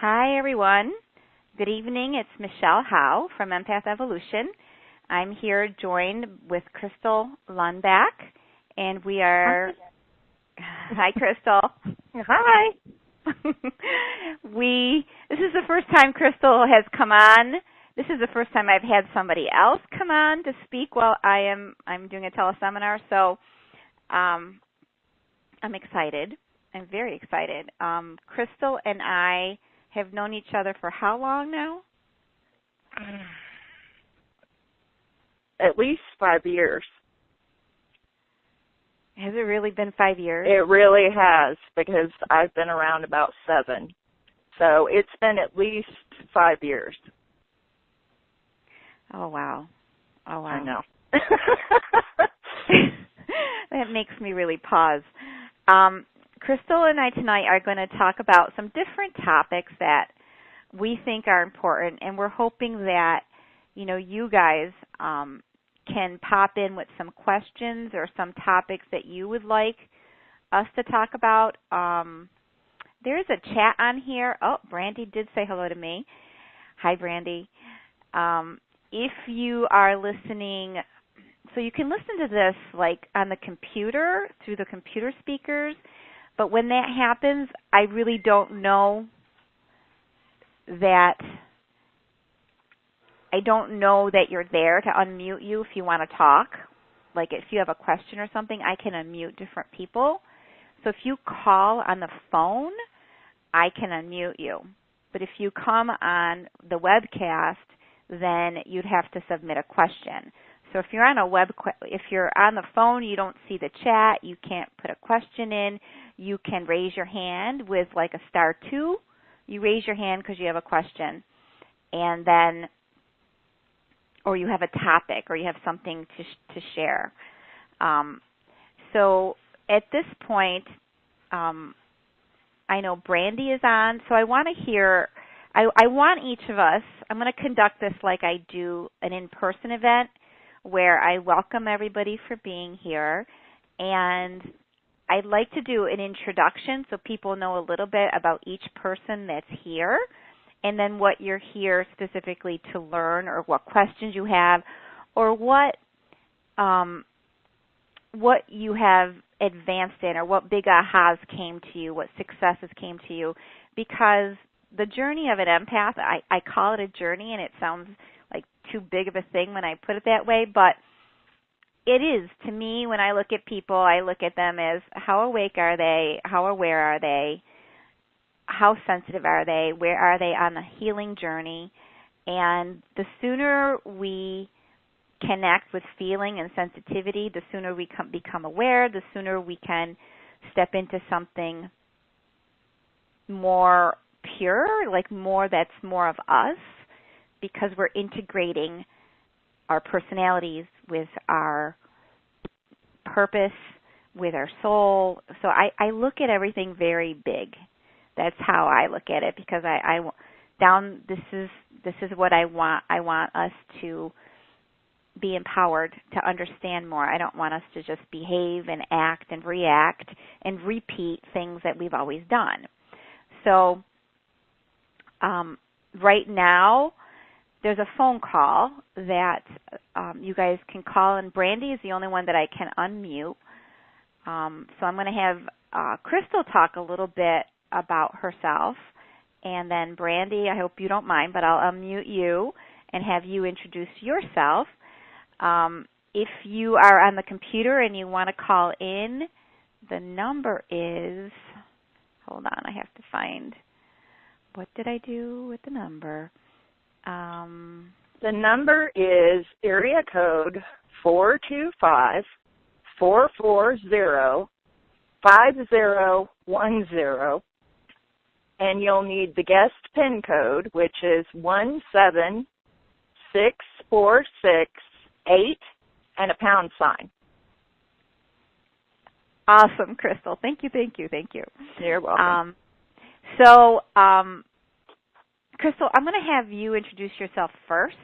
Hi, everyone. Good evening. It's Michelle Howe from Empath Evolution. I'm here joined with Crystal Lunbeck, and we are... Hi, Crystal. Hi. This is the first time Crystal has come on. This is the first time I've had somebody else come on to speak while I'm doing a teleseminar, so I'm excited. I'm very excited. Crystal and I have known each other for how long now? At least 5 years. Has it really been 5 years? It really has, because I've been around about 7. So it's been at least 5 years. Oh, wow. Oh, wow. I know. That makes me really pause. Crystal and I tonight are going to talk about some different topics that we think are important, and we're hoping that, you guys can pop in with some questions or some topics that you would like us to talk about. There is a chat on here. Oh, Brandy did say hello to me. Hi, Brandy. If you are listening, so you can listen to this like on the computer, through the computer speakers, but when that happens, I really don't know that you're there to unmute you if you want to talk. Like if you have a question or something, I can unmute different people. So if you call on the phone, I can unmute you. But if you come on the webcast, then you'd have to submit a question. So if you're on if you're on the phone, you don't see the chat, you can't put a question in, you can raise your hand with like a *2. You raise your hand because you have a question, and then, or you have a topic, or you have something to share. So at this point, I know Brandy is on, so I want to hear, I want each of us, I'm going to conduct this like I do an in-person event where I welcome everybody for being here, and I'd like to do an introduction so people know a little bit about each person that's here, and then what you're here specifically to learn, or what questions you have, or what you have advanced in, or what big ahas came to you, what successes came to you. Because the journey of an empath, I call it a journey, and it sounds like too big of a thing when I put it that way, but it is. To me, when I look at people, I look at them as how awake are they, how aware are they, how sensitive are they, where are they on the healing journey. And the sooner we connect with feeling and sensitivity, the sooner we become aware, the sooner we can step into something more pure, like that's more of us, because we're integrating our personalities with our purpose, with our soul. So I look at everything very big. That's how I look at it, because this is what I want. I want us to be empowered to understand more. I don't want us to just behave and act and react and repeat things that we've always done. So right now, there's a phone call that you guys can call, and Brandy is the only one that I can unmute. So I'm going to have Crystal talk a little bit about herself, and then Brandy, I hope you don't mind, but I'll unmute you and have you introduce yourself. If you are on the computer and you want to call in, the number is, hold on, I have to find, what did I do with the number? The number is area code 425-440-5010, and you'll need the guest PIN code, which is 1764668 and a £. Awesome, Crystal. Thank you. You're welcome. Crystal, I'm going to have you introduce yourself first,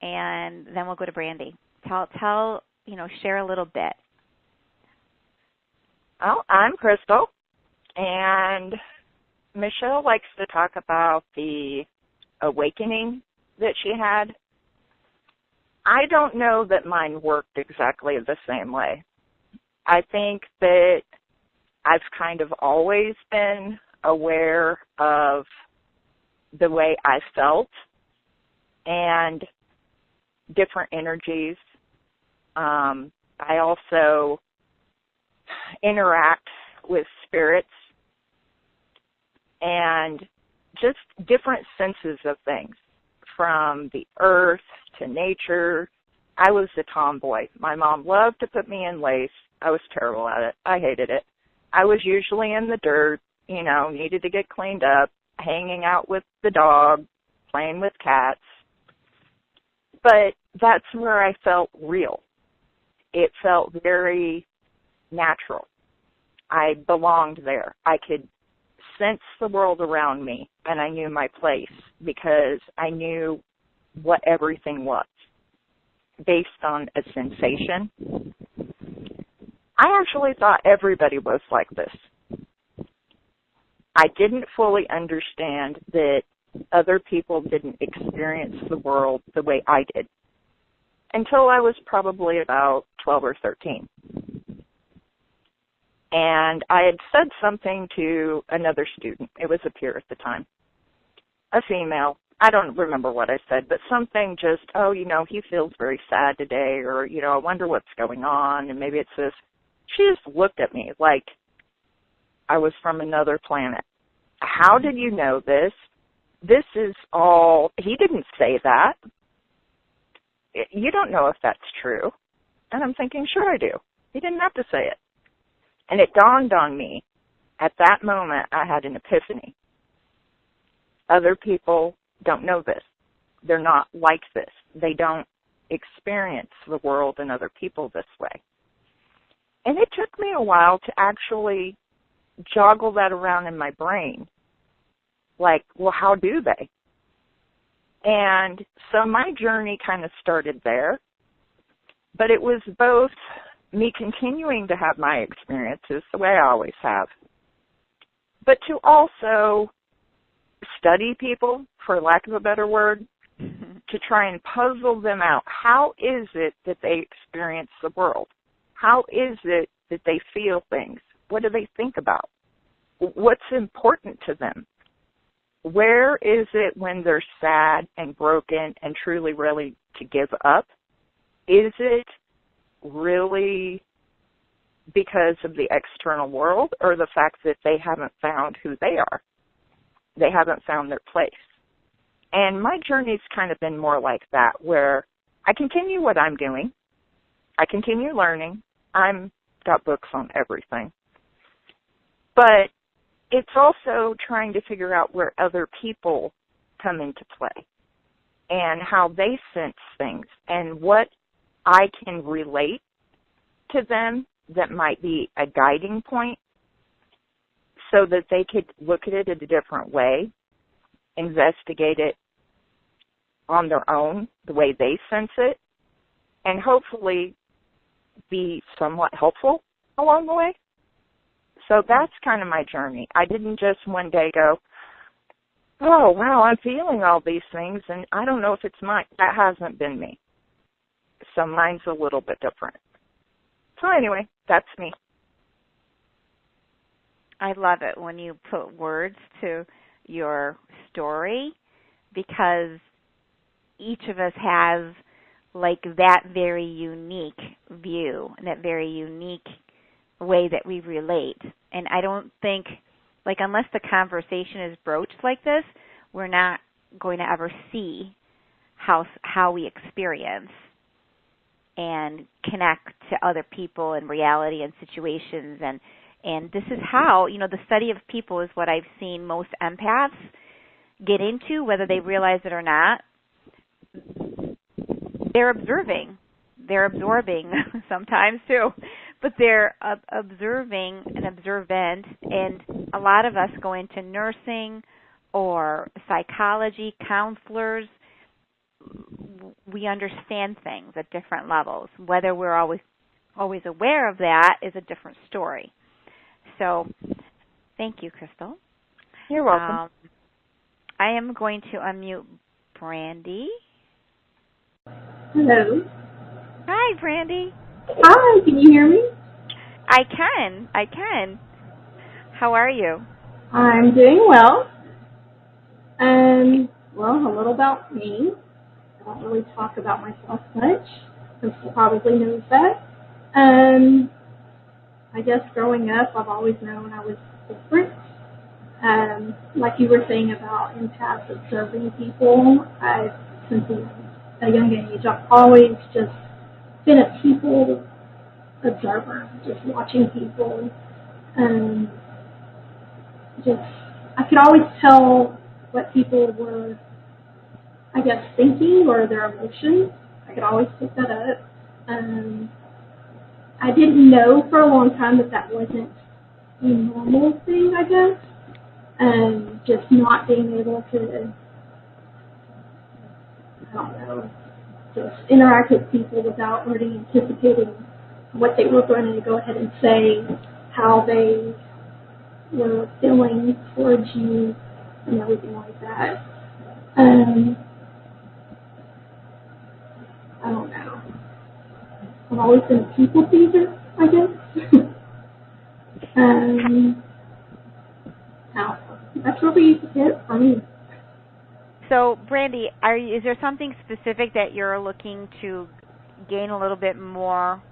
and then we'll go to Brandy. Share a little bit. Well, I'm Crystal, and Michelle likes to talk about the awakening that she had. I don't know that mine worked exactly the same way. I think that I've kind of always been aware of the way I felt and different energies. I also interact with spirits and just different senses of things, from the earth to nature. I was a tomboy. My mom loved to put me in lace. I was terrible at it. I hated it. I was usually in the dirt, needed to get cleaned up, hanging out with the dog, playing with cats. But that's where I felt real. It felt very natural. I belonged there. I could sense the world around me, and I knew my place because I knew what everything was based on a sensation. I actually thought everybody was like this. I didn't fully understand that other people didn't experience the world the way I did until I was probably about 12 or 13. And I had said something to another student. It was a peer at the time, a female. I don't remember what I said, but something just, he feels very sad today, or, I wonder what's going on, and maybe it's this. She just looked at me like I was from another planet. How did you know this? This is all, he didn't say that. You don't know if that's true. And I'm thinking, sure I do. He didn't have to say it. And it dawned on me, at that moment, I had an epiphany. Other people don't know this. They're not like this. They don't experience the world and other people this way. And it took me a while to actually joggle that around in my brain. Like, well, how do they? And so my journey kind of started there. But it was both me continuing to have my experiences the way I always have, but to also study people, for lack of a better word, to try and puzzle them out. How is it that they experience the world? How is it that they feel things? What do they think about? What's important to them? Where is it when they're sad and broken and truly ready to give up? Is it really because of the external world, or the fact that they haven't found who they are? They haven't found their place. And my journey's kind of been more like that, where I continue what I'm doing. I continue learning. I'm got books on everything. But it's also trying to figure out where other people come into play and how they sense things and what I can relate to them that might be a guiding point so that they could look at it in a different way, investigate it on their own, the way they sense it, and hopefully be somewhat helpful along the way. So that's kind of my journey. I didn't just one day go, oh, wow, I'm feeling all these things, and I don't know if it's mine. That hasn't been me. So mine's a little bit different. So anyway, that's me. I love it when you put words to your story, because each of us has like that very unique view and that very unique way that we relate. And I don't think, like, unless the conversation is broached like this, we're not going to ever see how we experience and connect to other people and reality and situations. And this is how, the study of people is what I've seen most empaths get into, whether they realize it or not. They're observing. They're absorbing sometimes too, but they're observing and observant. And a lot of us go into nursing or psychology, counselors. We understand things at different levels. Whether we're always aware of that is a different story. So thank you, Crystal. You're welcome. I am going to unmute Brandy. Hello. Hi, Brandy. Hi, can you hear me? I can. How are you? I'm doing well. Well, a little about me. I don't really talk about myself much, since you probably knows that. I guess growing up, I've always known I was different. Like you were saying about empaths observing people, since a young age, I've always just been a people observer, just watching people. Just, I could always tell what people were, I guess, thinking or their emotions. I could always pick that up. I didn't know for a long time that wasn't a normal thing, I guess. Just not being able to, I don't know, just interact with people without already anticipating what they were going to go ahead and say, how they were feeling towards you, and everything like that. I don't know. I've always been a people pleaser, I guess. Now, that's really it for me. So, Brandy, is there something specific that you're looking to gain a little bit more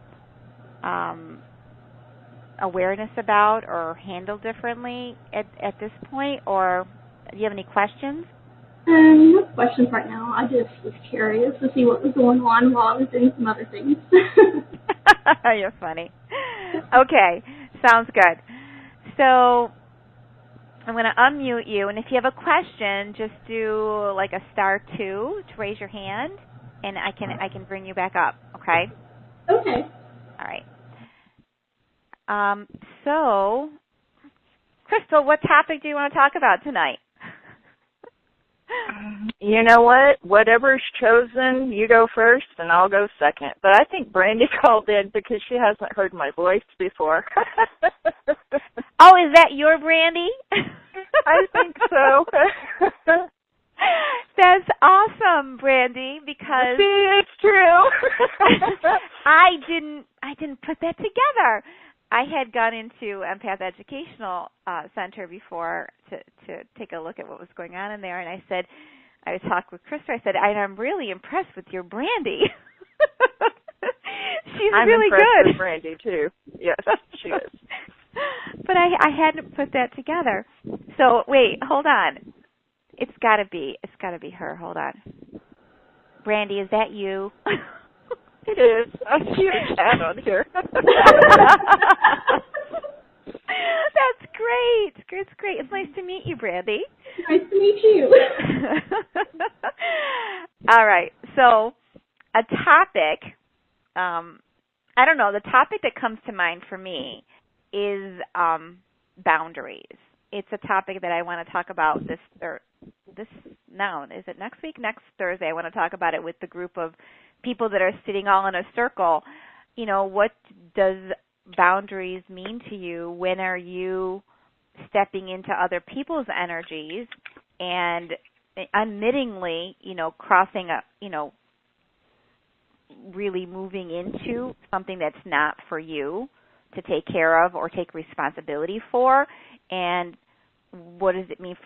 awareness about or handle differently at this point, or do you have any questions? No questions right now. I just was curious to see what was going on while I was doing some other things. You're funny. Okay, sounds good. So I'm going to unmute you, and if you have a question, just do like a *2 to raise your hand, and I can bring you back up. Okay. Okay. All right. So, Crystal, what topic do you want to talk about tonight? You know what? Whatever's chosen, you go first and I'll go second. But I think Brandy called in because she hasn't heard my voice before. Oh, is that your Brandy? I think so. That's awesome, Brandy, because see, it's true. I didn't put that together. I had gone into Empath Educational Center before to take a look at what was going on in there, and I talked with Krista. I said, I'm really impressed with your Brandy. She's I'm really impressed good. with Brandy too. Yes, she is. But I hadn't put that together. So wait, hold on. It's got to be her. Hold on. Brandy, is that you? It is. I see a cat on here. That's great. It's great. It's nice to meet you, Brandy. Nice to meet you. All right. So a topic, I don't know, the topic that comes to mind for me is boundaries. It's a topic that I want to talk about is it next week? Next Thursday, I want to talk about it with the group of people that are sitting all in a circle. You know, what does boundaries mean to you? When are you stepping into other people's energies and unwittingly, crossing up, really moving into something that's not for you to take care of or take responsibility for? And what does it mean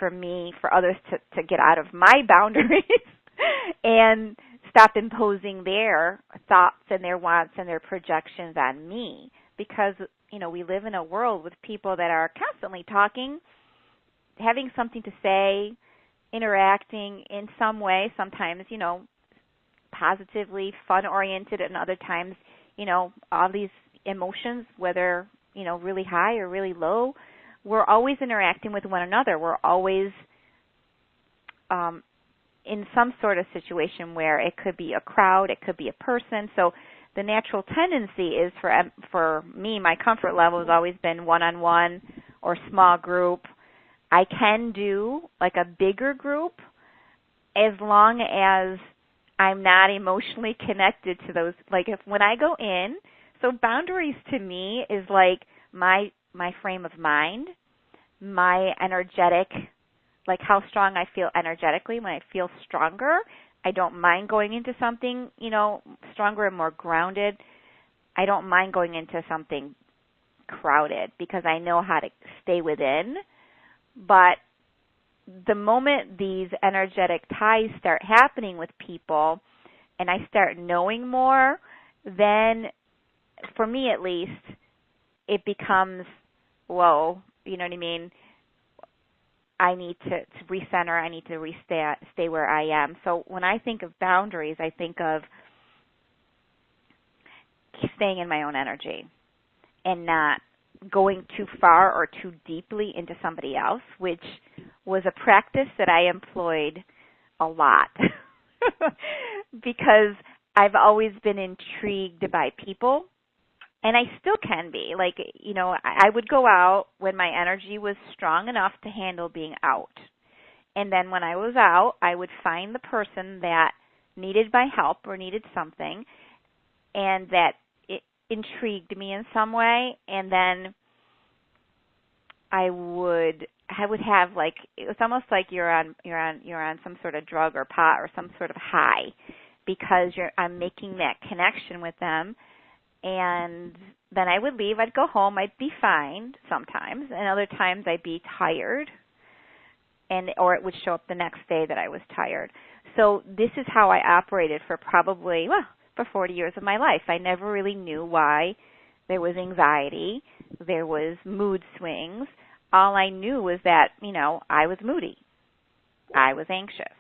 for others to get out of my boundaries and stop imposing their thoughts and their wants and their projections on me? Because, we live in a world with people that are constantly talking, having something to say, interacting in some way, sometimes, positively, fun-oriented, and other times, all these emotions, whether, really high or really low. We're always interacting with one another. We're always in some sort of situation where it could be a crowd, it could be a person. So the natural tendency is for me, my comfort level has always been one-on-one or small group. I can do like a bigger group as long as I'm not emotionally connected to those. Like when I go in, so boundaries to me is like my frame of mind, my energetic like how strong I feel energetically. When I feel stronger, I don't mind going into something, stronger and more grounded. I don't mind going into something crowded because I know how to stay within. But the moment these energetic ties start happening with people and I start knowing more, then for me at least, it becomes, whoa, you know what I mean? I need to recenter. I need to stay where I am. So when I think of boundaries, I think of staying in my own energy and not going too far or too deeply into somebody else, which was a practice that I employed a lot because I've always been intrigued by people. And I still can be. Like, I would go out when my energy was strong enough to handle being out. And then when I was out, I would find the person that needed my help or needed something and that it intrigued me in some way. And then I would have like, it was almost like you're on some sort of drug or pot or some sort of high because I'm making that connection with them. And then I would leave. I'd go home. I'd be fine sometimes, and other times I'd be tired, or it would show up the next day that I was tired. So this is how I operated for for 40 years of my life. I never really knew why there was anxiety, there was mood swings. All I knew was that, I was moody. I was anxious.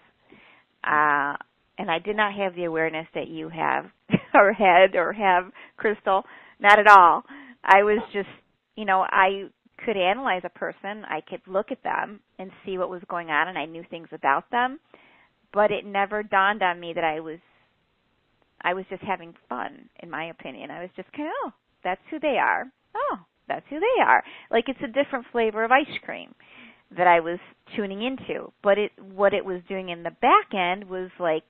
And I did not have the awareness that you have or had or have, Crystal. Not at all. I was just, I could analyze a person. I could look at them and see what was going on, and I knew things about them. But it never dawned on me that I was just having fun, in my opinion. I was just kind of, that's who they are. Oh, that's who they are. Like it's a different flavor of ice cream that I was tuning into. But what it was doing in the back end was like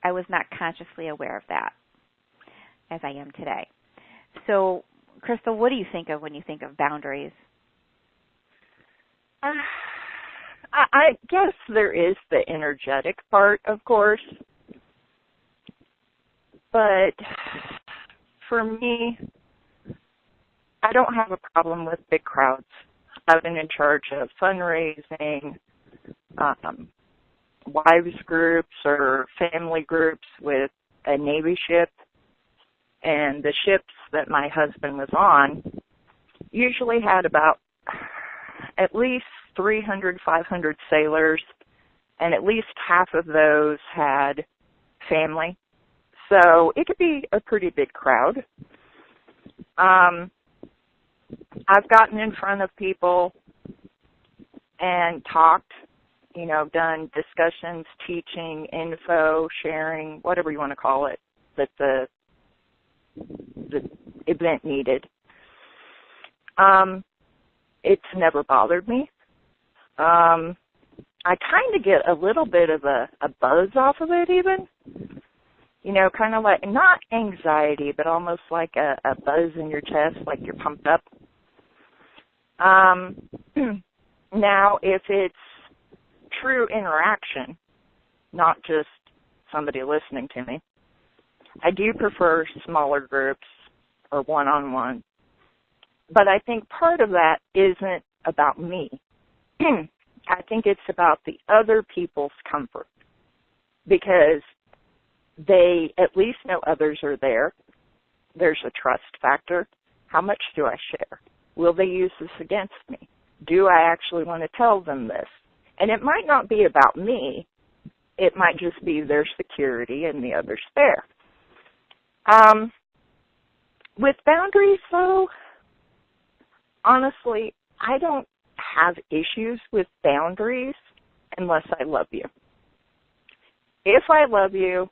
I was not consciously aware of that as I am today. So, Crystal, what do you think of when you think of boundaries? I guess there is the energetic part, of course. But for me, I don't have a problem with big crowds. I've been in charge of fundraising, wives groups or family groups with a Navy ship. And the ships that my husband was on usually had about at least 300, 500 sailors, and at least half of those had family. So it could be a pretty big crowd. I've gotten in front of people and talked, done discussions, teaching, info, sharing, whatever you want to call it, that the event needed. It's never bothered me. I kind of get a little bit of a buzz off of it even. Kind of like, not anxiety, but almost like a buzz in your chest, like you're pumped up. Now, if it's true interaction, not just somebody listening to me, I do prefer smaller groups or one-on-one. But I think part of that isn't about me. I think it's about the other people's comfort, because they at least know others are there. There's a trust factor. How much do I share? Will they use this against me? Do I actually want to tell them this? And it might not be about me. It might just be their security and the others there. With boundaries, though, honestly, I don't have issues with boundaries unless I love you. If I love you,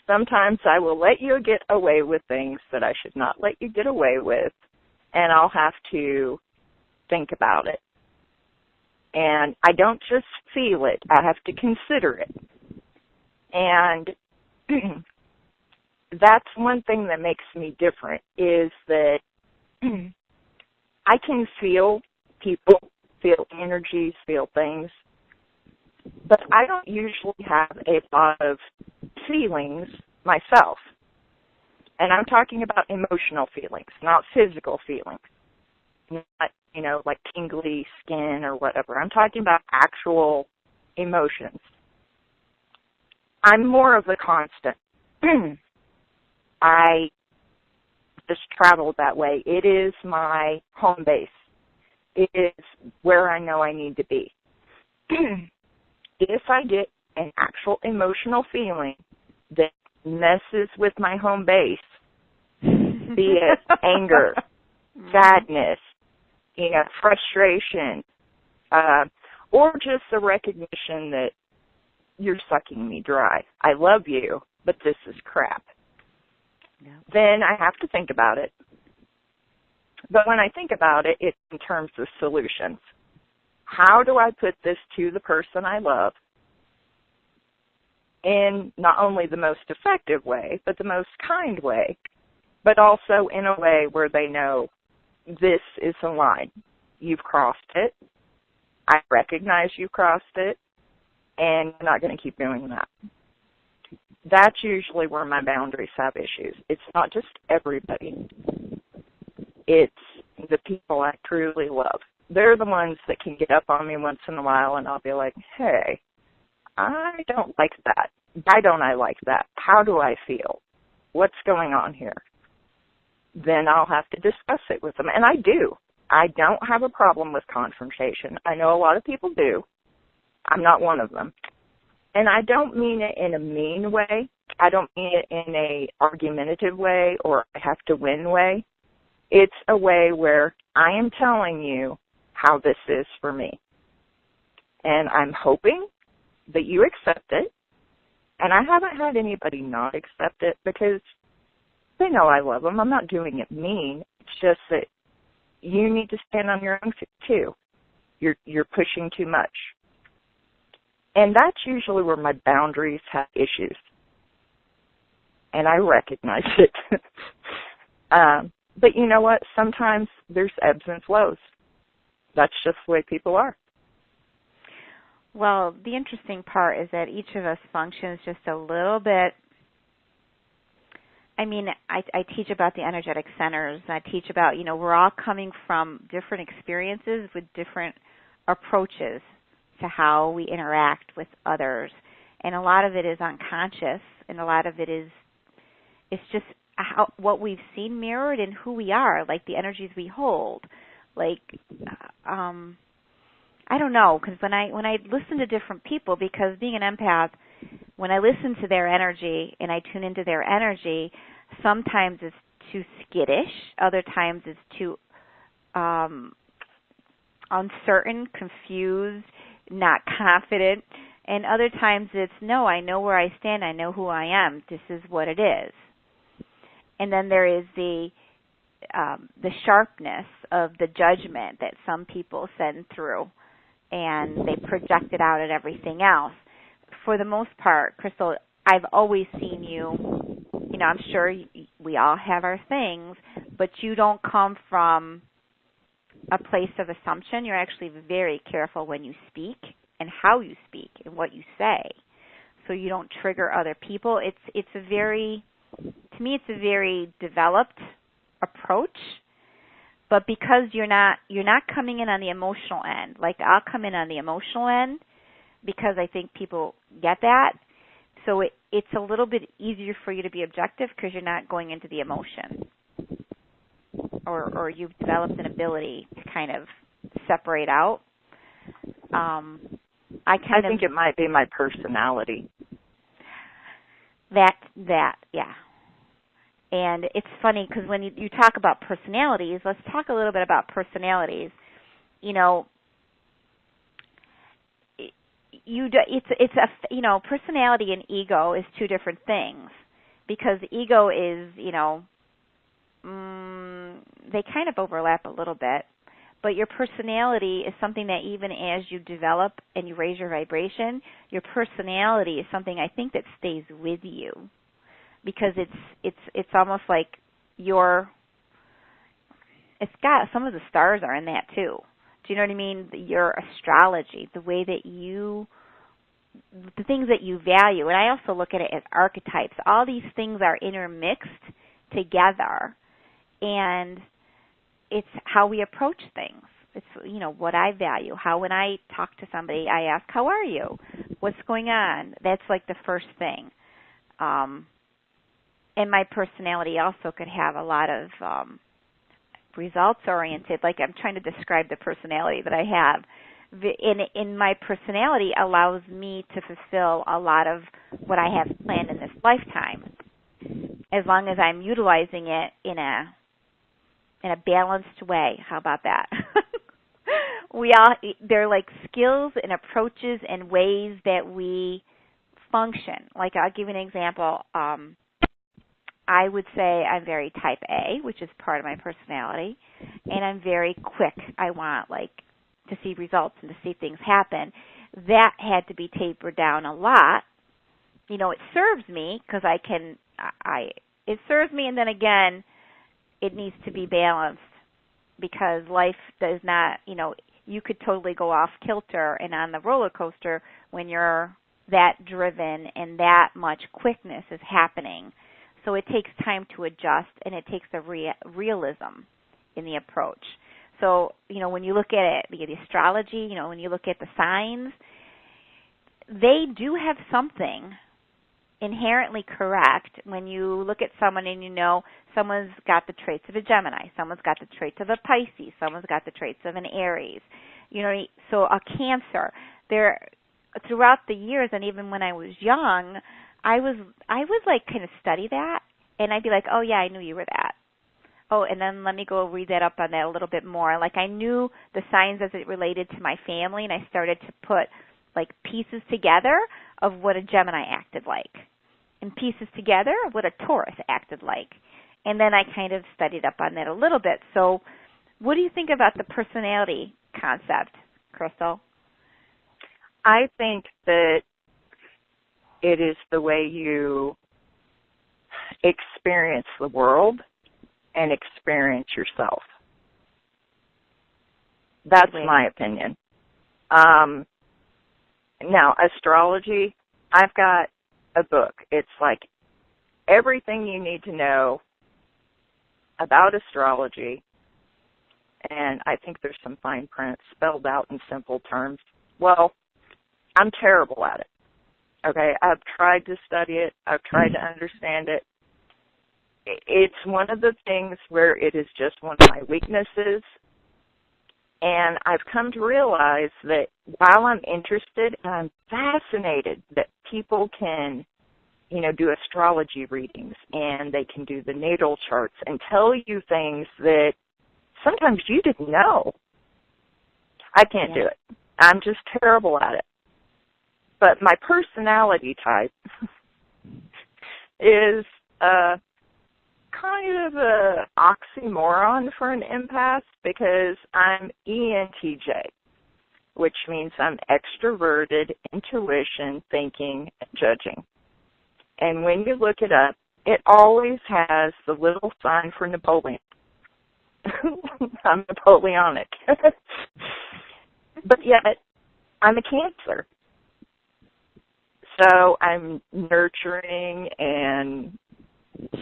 sometimes I will let you get away with things that I should not let you get away with, and I'll have to think about it. And I don't just feel it, I have to consider it. And that's one thing that makes me different, is that I can feel people, feel energies, feel things, but I don't usually have a lot of feelings myself. And I'm talking about emotional feelings, not physical feelings. Not, like tingly skin or whatever. I'm talking about actual emotions. I'm more of a constant. I just traveled that way. It is my home base. It is where I know I need to be. If I get an actual emotional feeling that messes with my home base, be it anger, sadness, frustration, or just the recognition that you're sucking me dry. I love you, but this is crap. Yeah. Then I have to think about it. But when I think about it, it's in terms of solutions. How do I put this to the person I love in not only the most effective way, but the most kind way, but also in a way where they know this is a line. You've crossed it. I recognize you crossed it, and I'm not going to keep doing that. That's usually where my boundaries have issues. It's not just everybody. It's the people I truly love. They're the ones that can get up on me once in a while, and I'll be like, hey, I don't like that. Why don't I like that? How do I feel? What's going on here? Then I'll have to discuss it with them, and I do. I don't have a problem with confrontation. I know a lot of people do. I'm not one of them. And I don't mean it in a mean way. I don't mean it in a argumentative way or I have to win way. It's a way where I am telling you how this is for me. And I'm hoping that you accept it. And I haven't had anybody not accept it because they know I love them. I'm not doing it mean. It's just that you need to stand on your own feet too. You're pushing too much. And that's usually where my boundaries have issues. And I recognize it. But you know what? Sometimes there's ebbs and flows. That's just the way people are. Well, the interesting part is that each of us functions just a little bit. I mean, I teach about the energetic centers. I teach about, we're all coming from different experiences with different approaches to how we interact with others. And a lot of it is unconscious, and a lot of it is, it's just what we've seen mirrored in who we are, like the energies we hold. Like, I don't know, because when I listen to different people, because being an empath, when I listen to their energy and I tune into their energy, sometimes it's too skittish, other times it's too uncertain, confused, not confident, and other times it's, no, I know where I stand, I know who I am, this is what it is. And then there is the sharpness of the judgment that some people send through, and they project it out at everything else. For the most part, Crystal, I've always seen you, I'm sure we all have our things, but you don't come from a place of assumption. You're actually very careful when you speak and how you speak and what you say, so you don't trigger other people. It's a very, to me, it's a very developed approach. But because you're not coming in on the emotional end, like I'll come in on the emotional end because I think people get that. So it's a little bit easier for you to be objective because you're not going into the emotion, or you've developed an ability to kind of separate out. I think it might be my personality. That, yeah. And it's funny because when you talk about personalities, let's talk a little bit about personalities. Personality and ego is two different things, because ego is, they kind of overlap a little bit, but your personality is something that even as you develop and you raise your vibration, your personality is something I think that stays with you, because it's almost like it's got some of the stars are in that too. Do you know what I mean? Your astrology, the way that the things that you value. And I also look at it as archetypes. All these things are intermixed together, and it's how we approach things. It's, what I value. How when I talk to somebody, I ask, how are you? What's going on? That's like the first thing. And my personality also could have a lot of results-oriented. Like I'm trying to describe the personality that I have. In my personality allows me to fulfill a lot of what I have planned in this lifetime, as long as I'm utilizing it in a balanced way. How about that? They're like skills and approaches and ways that we function. Like I'll give you an example. I would say I'm very type A, which is part of my personality, and I'm very quick. I want to see results and to see things happen. That had to be tapered down a lot. It serves me because it serves me, and then again, it needs to be balanced because life does not, you could totally go off kilter and on the roller coaster when you're that driven and that much quickness is happening. So it takes time to adjust, and it takes the realism in the approach. So, when you look at it, the astrology, when you look at the signs, they do have something inherently correct when you look at someone and someone's got the traits of a Gemini, someone's got the traits of a Pisces, someone's got the traits of an Aries. So a Cancer. Throughout the years, and even when I was young, I would like kind of study that, and I'd be like, oh yeah, I knew you were that. Oh, and then let me go read that up on that a little bit more. Like I knew the signs as it related to my family, and I started to put pieces together of what a Gemini acted like, and pieces together of what a Taurus acted like. And then I kind of studied up on that a little bit. So what do you think about the personality concept, Crystal? I think that it is the way you experience the world and experience yourself. That's my opinion. Now, astrology, I've got a book. It's like everything you need to know about astrology, and I think there's some fine print spelled out in simple terms. Well, I'm terrible at it. Okay, I've tried to study it. I've tried to understand it. It's one of the things where it is just one of my weaknesses, and I've come to realize that while I'm interested and I'm fascinated that people can, do astrology readings and they can do the natal charts and tell you things that sometimes you didn't know. I can't do it. I'm just terrible at it. But my personality type is kind of an oxymoron for an empath because I'm ENTJ, which means I'm extroverted, intuition, thinking, and judging. And when you look it up, it always has the little sign for Napoleon. I'm Napoleonic. But yet, I'm a Cancer. So I'm nurturing and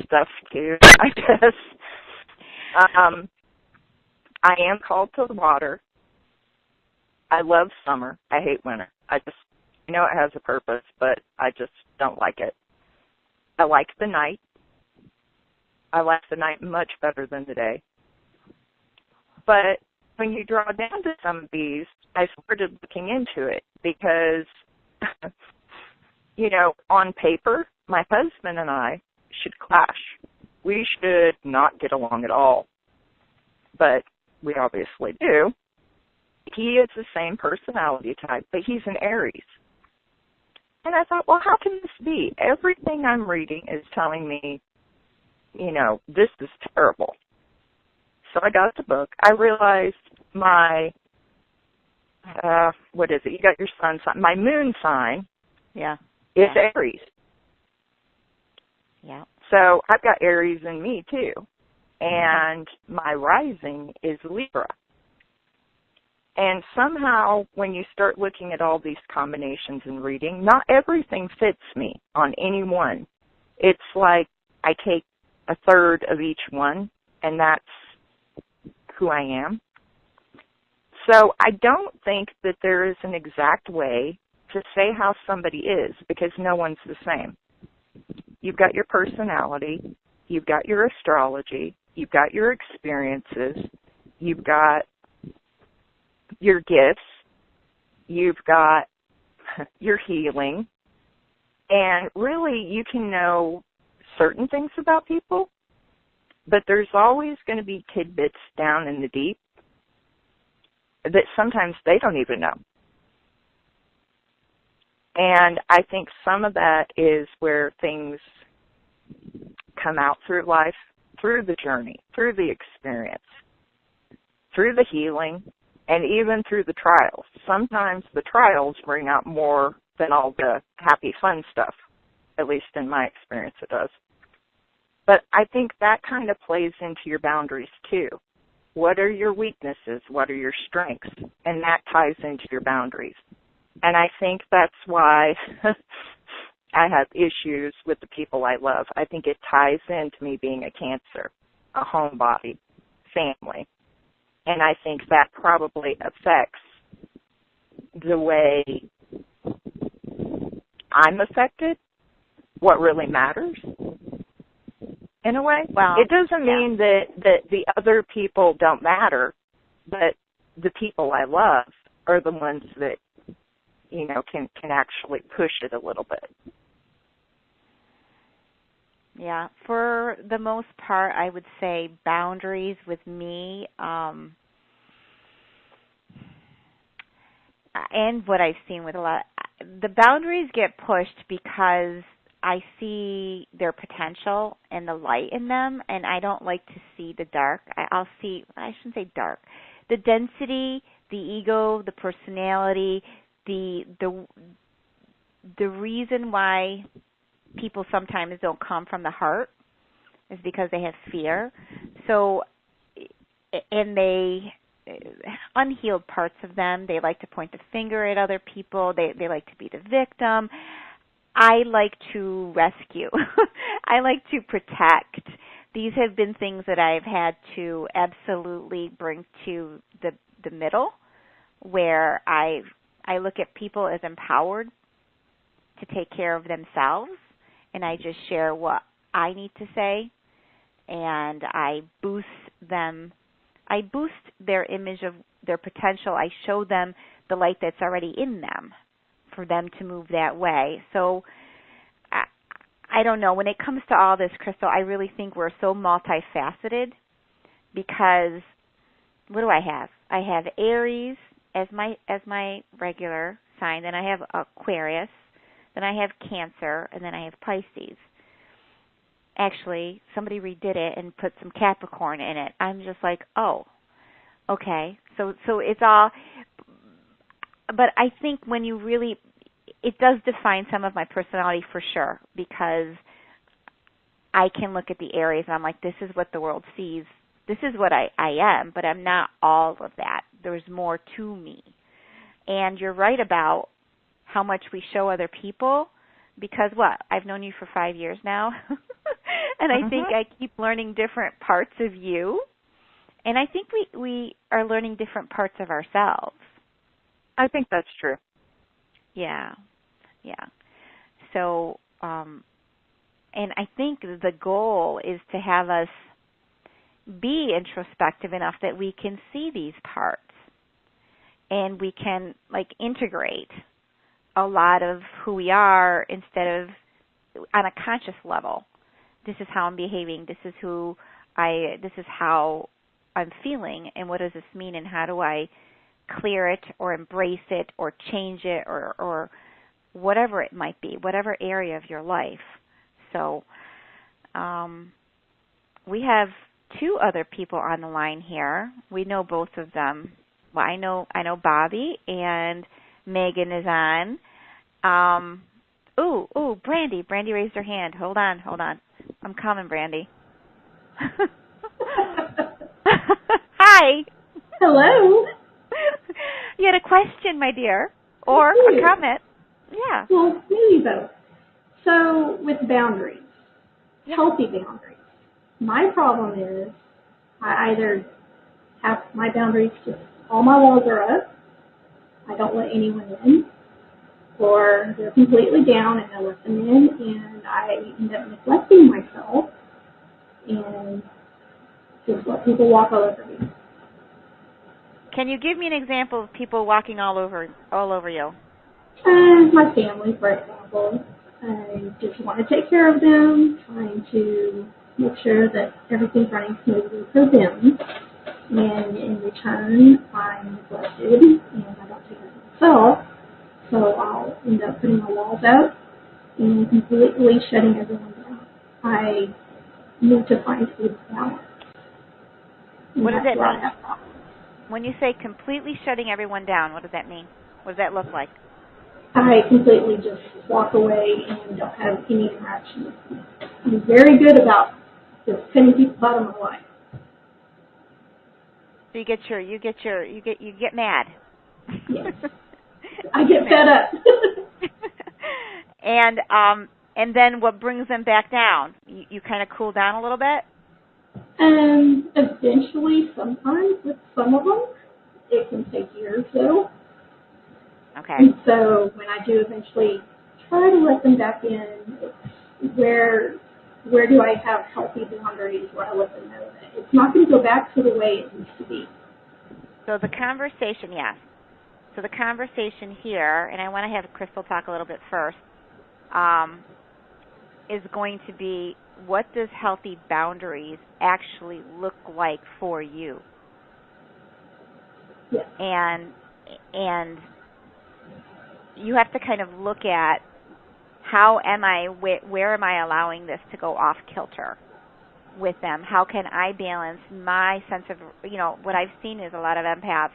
stuff too, I guess. I am called to the water. I love summer. I hate winter. I know it has a purpose, but I just don't like it. I like the night. I like the night much better than the day. But when you draw down to some of these, I started looking into it because, on paper, my husband and I should clash. We should not get along at all. But we obviously do. He is the same personality type, but he's an Aries. And I thought, well, how can this be? Everything I'm reading is telling me, this is terrible. So I got the book. I realized my, what is it? You got your sun sign. My moon sign is Aries. Yeah. So I've got Aries in me, too. and my rising is Libra. And somehow, when you start looking at all these combinations and reading, not everything fits me on any one. It's like I take a third of each one, and that's who I am. So I don't think that there is an exact way to say how somebody is, because no one's the same. You've got your personality, you've got your astrology, you've got your experiences, you've got your gifts, you've got your healing, and really you can know certain things about people, but there's always going to be tidbits down in the deep that sometimes they don't even know. And I think some of that is where things come out through life, through the journey, through the experience, through the healing, and even through the trials. Sometimes the trials bring out more than all the happy, fun stuff. At least in my experience it does. But I think that kind of plays into your boundaries too. What are your weaknesses? What are your strengths? And that ties into your boundaries. And I think that's why I have issues with the people I love. I think it ties into me being a Cancer, a homebody, family. And I think that probably affects the way I'm affected, what really matters, in a way. Well, it doesn't mean that the other people don't matter, but the people I love are the ones that, you know, can actually push it a little bit. Yeah, for the most part, I would say boundaries with me, and what I've seen with a lot, the boundaries get pushed because I see their potential and the light in them, and I don't like to see the dark. I shouldn't say dark, the density, the ego, the personality, the reason why people sometimes don't come from the heart is because they have fear. So, and they, unhealed parts of them, they like to point the finger at other people. They like to be the victim. I like to rescue. I like to protect. These have been things that I've had to absolutely bring to the middle, where I look at people as empowered to take care of themselves, and I just share what I need to say, and I boost them. I boost their image of their potential. I show them the light that's already in them for them to move that way. So I don't know. When it comes to all this, Crystal, I really think we're so multifaceted, because what do I have? I have Aries as my regular sign, then I have Aquarius, then I have Cancer, and then I have Pisces. Actually, somebody redid it and put some Capricorn in it. I'm just like, oh, okay. So it's all, but I think when you really, it does define some of my personality for sure, because I can look at the Aries and I'm like, this is what the world sees. This is what I am, but I'm not all of that. There's more to me. And you're right about how much we show other people, because what? I've known you for 5 years now, and I think I keep learning different parts of you, and I think we are learning different parts of ourselves. I think that's true. Yeah. So, and I think the goal is to have us be introspective enough that we can see these parts, and we can integrate a lot of who we are instead of on a conscious level. This is how I'm behaving. This is how I'm feeling, and what does this mean, and how do I clear it or embrace it or change it or whatever it might be, whatever area of your life. So we have two other people on the line here. We know both of them. Well, I know Bobby, and Megan is on. Brandy. Brandy raised her hand. Hold on. I'm coming, Brandy. Hi. Hello. You had a question, my dear, or a comment. Yeah. Well, maybe both. So with boundaries, healthy boundaries, my problem is I either have my boundaries just all my walls are up, I don't let anyone in, or they're completely down and I let them in, and I end up neglecting myself and just let people walk all over me. Can you give me an example of people walking all over you? My family, for example. I just want to take care of them, trying to make sure that everything's running smoothly for them. And in return, I'm neglected and I don't take care of myself. So I'll end up putting my walls up and completely shutting everyone down. I need to find a balance. What does that mean? When you say completely shutting everyone down, what does that mean? What does that look like? I completely just walk away and don't have any interaction with them. I'm very good about just cutting people out of my life. So you get mad. Yes. I get fed up. And then what brings them back down? You kind of cool down a little bit? Eventually, sometimes with some of them, it can take years though. Okay. And so when I do eventually try to let them back in, it's where do I have healthy boundaries where I let them know that it's not going to go back to the way it used to be. So the conversation, yes. So the conversation here, and I want to have Crystal talk a little bit first, is going to be, what does healthy boundaries actually look like for you? Yes. And you have to kind of look at where am I allowing this to go off kilter with them? How can I balance my sense of, what I've seen is a lot of empaths,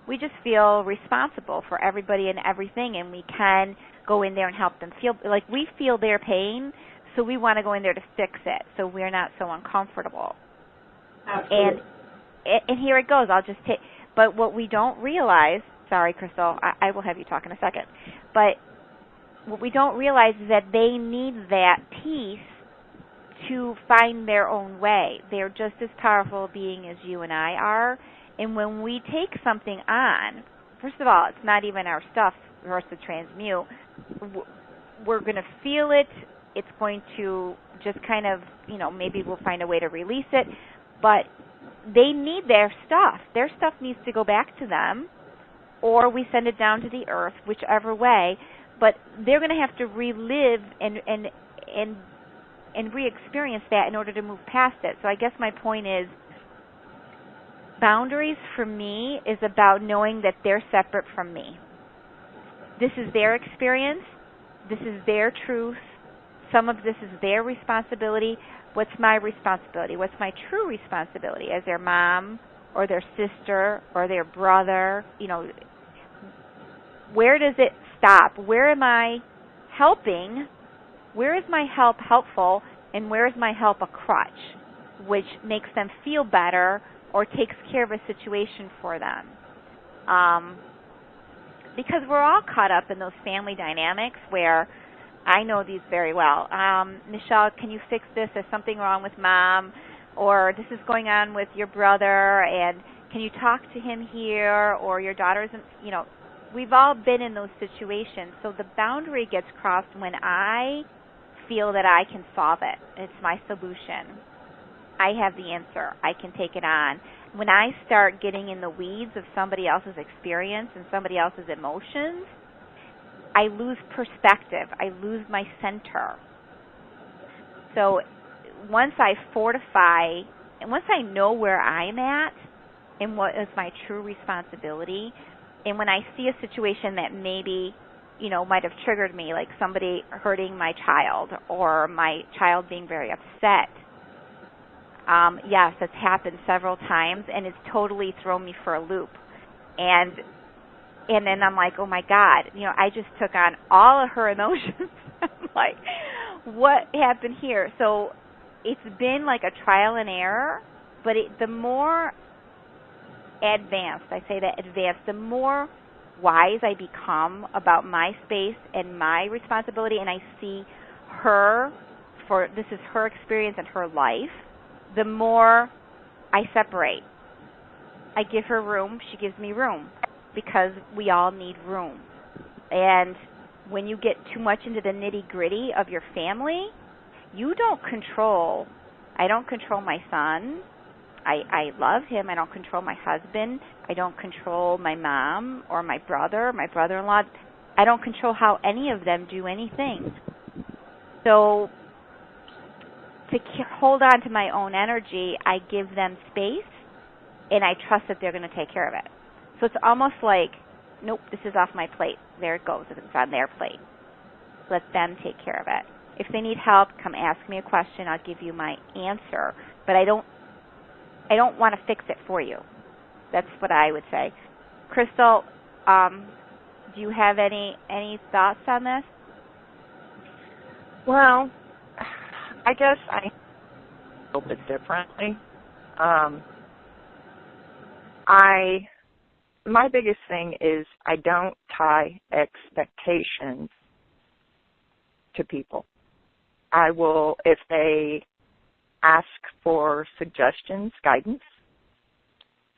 we just feel responsible for everybody and everything, and we can go in there and help them feel, like we feel their pain, so we want to go in there to fix it, so we're not so uncomfortable. Absolutely. And here it goes. But what we don't realize, sorry, Crystal, I will have you talk in a second, but what we don't realize is that they need that peace to find their own way. They're just as powerful a being as you and I are, and when we take something on, first of all, it's not even our stuff for us to transmute. We're going to feel it. It's going to just kind of, maybe we'll find a way to release it, but they need their stuff. Their stuff needs to go back to them, or we send it down to the earth, whichever way, but they're going to have to relive and re-experience that in order to move past it. So I guess my point is, boundaries for me is about knowing that they're separate from me. This is their experience. This is their truth. Some of this is their responsibility. What's my responsibility? What's my true responsibility as their mom or their sister or their brother? Where does it stop? Where am I helping? Where is my help helpful, and where is my help a crutch, which makes them feel better or takes care of a situation for them? Because we're all caught up in those family dynamics where, I know these very well. Michelle, can you fix this? There's something wrong with Mom, or this is going on with your brother, and can you talk to him here, or your daughter isn't, we've all been in those situations. So the boundary gets crossed when I feel that I can solve it. It's my solution. I have the answer. I can take it on. When I start getting in the weeds of somebody else's experience and somebody else's emotions, I lose perspective. I lose my center. So once I fortify, and once I know where I'm at and what is my true responsibility, and when I see a situation that maybe, might have triggered me, like somebody hurting my child or my child being very upset, yes, that's happened several times, and it's totally thrown me for a loop. And then I'm like, oh my God, I just took on all of her emotions. I'm like, what happened here? So it's been like a trial and error, but the more advanced, I say that advanced, the more wise I become about my space and my responsibility, and I see her for this is her experience and her life, the more I separate. I give her room, she gives me room, because we all need room. And when you get too much into the nitty-gritty of your family, you don't control. I don't control my son. I love him. I don't control my husband. I don't control my mom or my brother, my brother-in-law. I don't control how any of them do anything. So to hold on to my own energy, I give them space, and I trust that they're going to take care of it. So it's almost like, nope, this is off my plate. There it goes. It's on their plate. Let them take care of it. If they need help, come ask me a question. I'll give you my answer. But I don't want to fix it for you. That's what I would say. Crystal, do you have any thoughts on this? Well, I guess I a little bit differently. My biggest thing is I don't tie expectations to people. I will, if they ask for suggestions, guidance,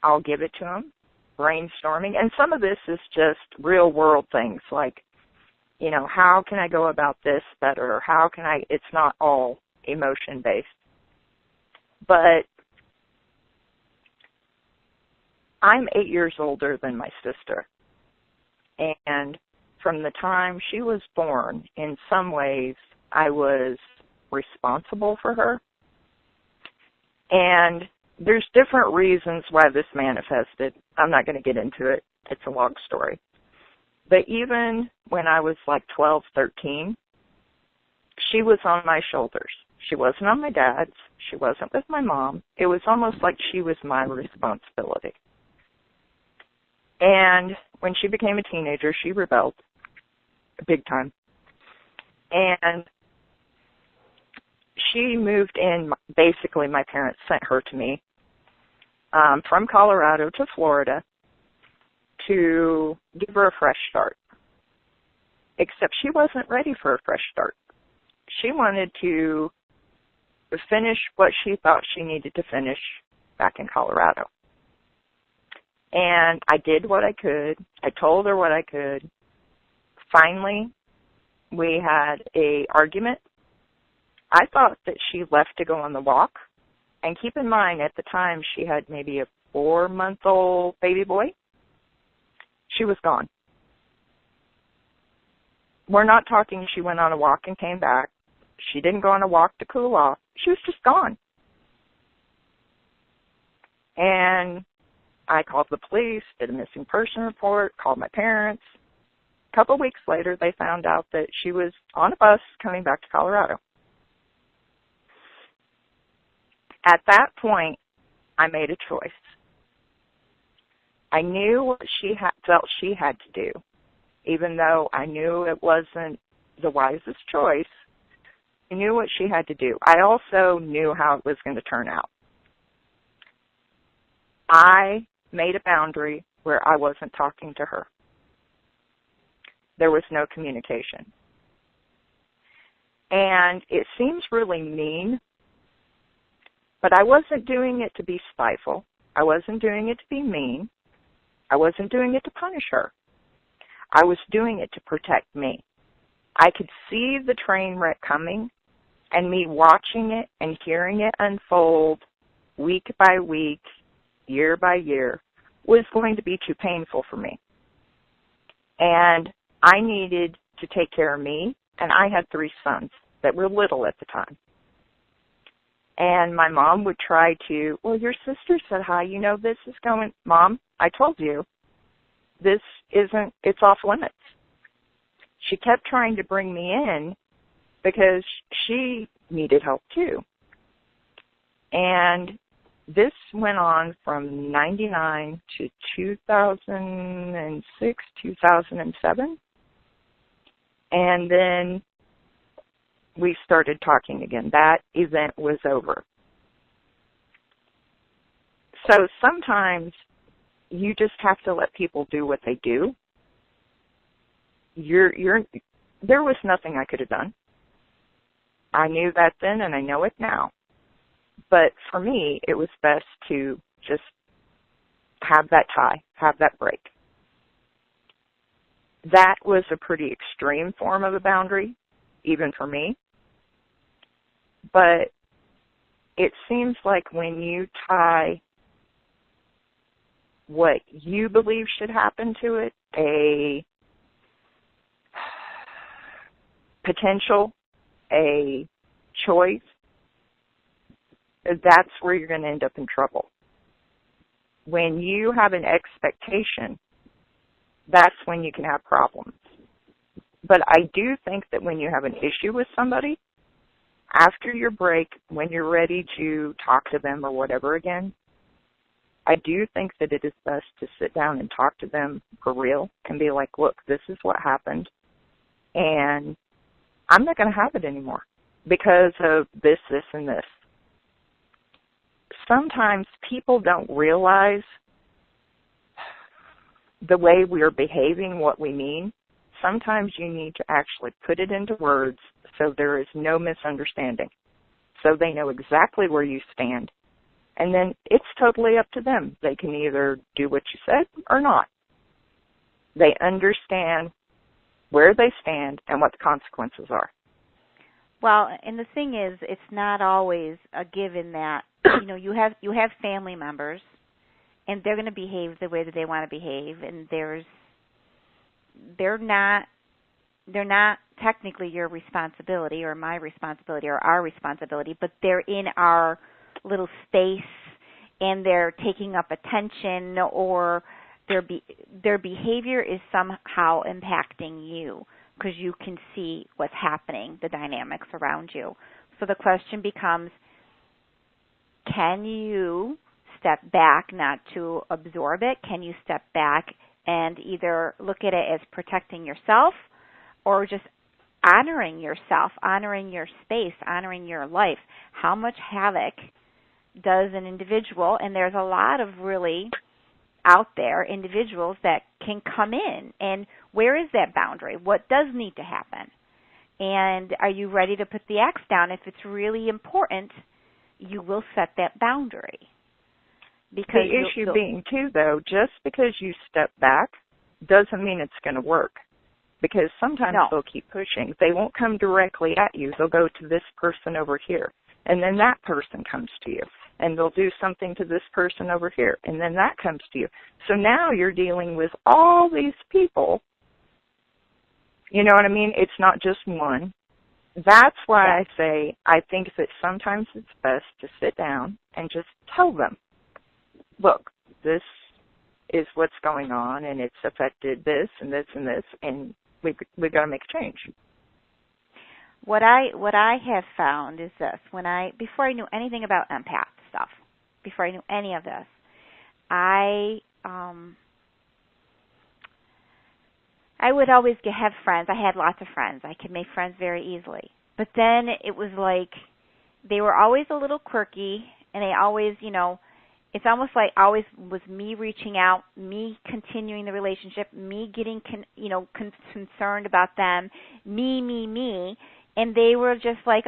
I'll give it to them, brainstorming. And some of this is just real world things like, you know, how can I go about this better? How can I, it's not all emotion based. But I'm 8 years older than my sister. And from the time she was born, in some ways, I was responsible for her. And there's different reasons why this manifested. I'm not going to get into it. It's a long story. But even when I was like 12, 13, she was on my shoulders. She wasn't on my dad's. She wasn't with my mom. It was almost like she was my responsibility. And when she became a teenager, she rebelled big time. And she moved in, basically my parents sent her to me from Colorado to Florida to give her a fresh start. Except she wasn't ready for a fresh start. She wanted to finish what she thought she needed to finish back in Colorado. And I did what I could. I told her what I could. Finally, we had an argument. I thought that she left to go on the walk. And keep in mind, at the time, she had maybe a 4-month-old baby boy. She was gone. We're not talking she went on a walk and came back. She didn't go on a walk to cool off. She was just gone. And I called the police, did a missing person report, called my parents. A couple of weeks later, they found out that she was on a bus coming back to Colorado. At that point, I made a choice. I knew what she felt she had to do, even though I knew it wasn't the wisest choice. I knew what she had to do. I also knew how it was going to turn out. I made a boundary where I wasn't talking to her. There was no communication. And it seems really mean, but I wasn't doing it to be spiteful. I wasn't doing it to be mean. I wasn't doing it to punish her. I was doing it to protect me. I could see the train wreck coming, and me watching it and hearing it unfold week by week, year by year, was going to be too painful for me. And I needed to take care of me, and I had 3 sons that were little at the time. And my mom would try to, well, your sister said hi, you know, this is going, Mom, I told you, this isn't, it's off limits. She kept trying to bring me in because she needed help too. And this went on from 99 to 2006, 2007. And then we started talking again. That event was over. So sometimes you just have to let people do what they do. There was nothing I could have done. I knew that then, and I know it now. But for me, it was best to just have that tie, have that break. That was a pretty extreme form of a boundary, even for me. But it seems like when you tie what you believe should happen to it, a potential, a choice, that's where you're going to end up in trouble. When you have an expectation, that's when you can have problems. But I do think that when you have an issue with somebody, after your break, when you're ready to talk to them or whatever again, I do think that it is best to sit down and talk to them for real and be like, look, this is what happened, and I'm not going to have it anymore because of this, this, and this. Sometimes people don't realize the way we are behaving, what we mean. Sometimes you need to actually put it into words so there is no misunderstanding, so they know exactly where you stand. And then it's totally up to them. They can either do what you said or not. They understand where they stand and what the consequences are. Well, and the thing is, it's not always a given that, you have family members, and they're going to behave the way that they want to behave, and they're not technically your responsibility or my responsibility or our responsibility, but they're in our little space, and they're taking up attention, or their behavior is somehow impacting you because you can see what's happening, the dynamics around you. So the question becomes, can you step back, not to absorb it? Can you step back and either look at it as protecting yourself or just honoring yourself, honoring your space, honoring your life? How much havoc does an individual, and there's a lot of really out there individuals that can come in, and where is that boundary? What does need to happen? And are you ready to put the axe down? If it's really important, you will set that boundary. Because the issue being, too, though, just because you step back doesn't mean it's going to work. Because sometimes they'll keep pushing. They won't come directly at you. They'll go to this person over here. And then that person comes to you. And they'll do something to this person over here. And then that comes to you. So now you're dealing with all these people. You know what I mean? It's not just one. That's why I say I think that sometimes it's best to sit down and just tell them, look, this is what's going on, and it's affected this and this and this, and we've got to make a change. What I have found is this: before I knew anything about empath stuff, before I knew any of this, I would always have friends. I had lots of friends. I could make friends very easily. But then it was like they were always a little quirky, and they always, it's almost like always was me reaching out, me continuing the relationship, me getting, concerned about them, me. And they were just like,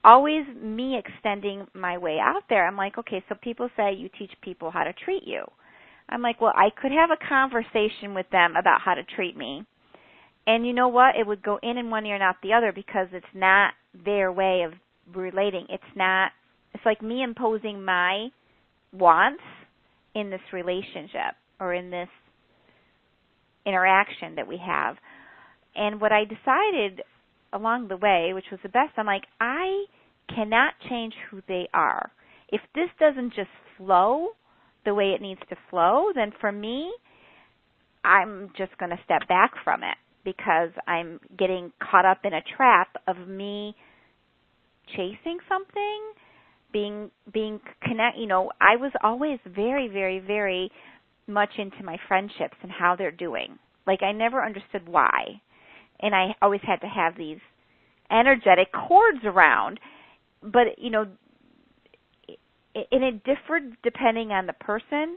always me extending my way out there. I'm like, okay, so people say you teach people how to treat you. I'm like, well, I could have a conversation with them about how to treat me. And you know what? It would go in one ear and out the other because it's not their way of relating. It's like me imposing my wants in this relationship or in this interaction that we have. And what I decided along the way, which was the best, I'm like, I cannot change who they are. If this doesn't just flow the way it needs to flow, then for me, I'm just going to step back from it because I'm getting caught up in a trap of me chasing something, being connect. I was always very, very, very much into my friendships and how they're doing. Like, I never understood why. And I always had to have these energetic cords around. But, and it differed depending on the person.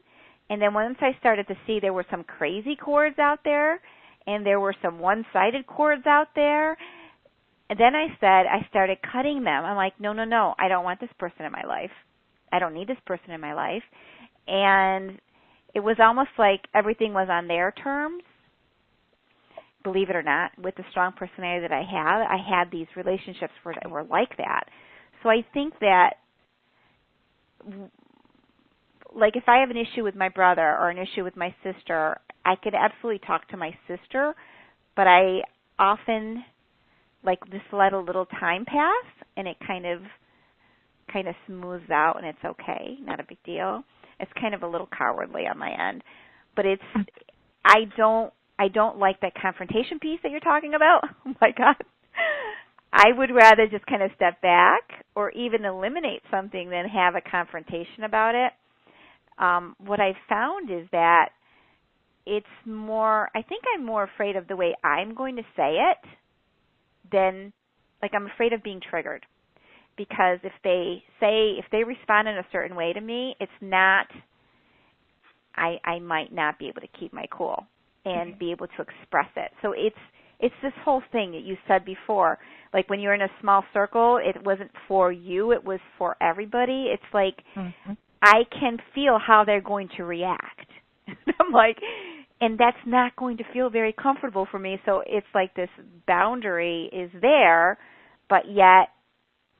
And then once I started to see there were some crazy cords out there, and there were some one-sided cords out there, and then I started cutting them. I'm like, no, I don't want this person in my life. I don't need this person in my life. And it was almost like everything was on their terms. Believe it or not, with the strong personality that I had these relationships that were like that. So I think that, like, if I have an issue with my brother or an issue with my sister, I could absolutely talk to my sister, but I often, like, just let a little time pass, and it kind of smooths out, and it's okay, not a big deal. It's kind of a little cowardly on my end, but I don't like that confrontation piece that you're talking about. Oh my God. I would rather just kind of step back or even eliminate something than have a confrontation about it. What I've found is that it's more, I think I'm more afraid of the way I'm going to say it than, like, I'm afraid of being triggered. Because if they respond in a certain way to me, it's not, I might not be able to keep my cool and be able to express it. So it's this whole thing that you said before. Like, when you're in a small circle, it wasn't for you, it was for everybody. It's like, I can feel how they're going to react. I'm like, and that's not going to feel very comfortable for me. So it's like this boundary is there, but yet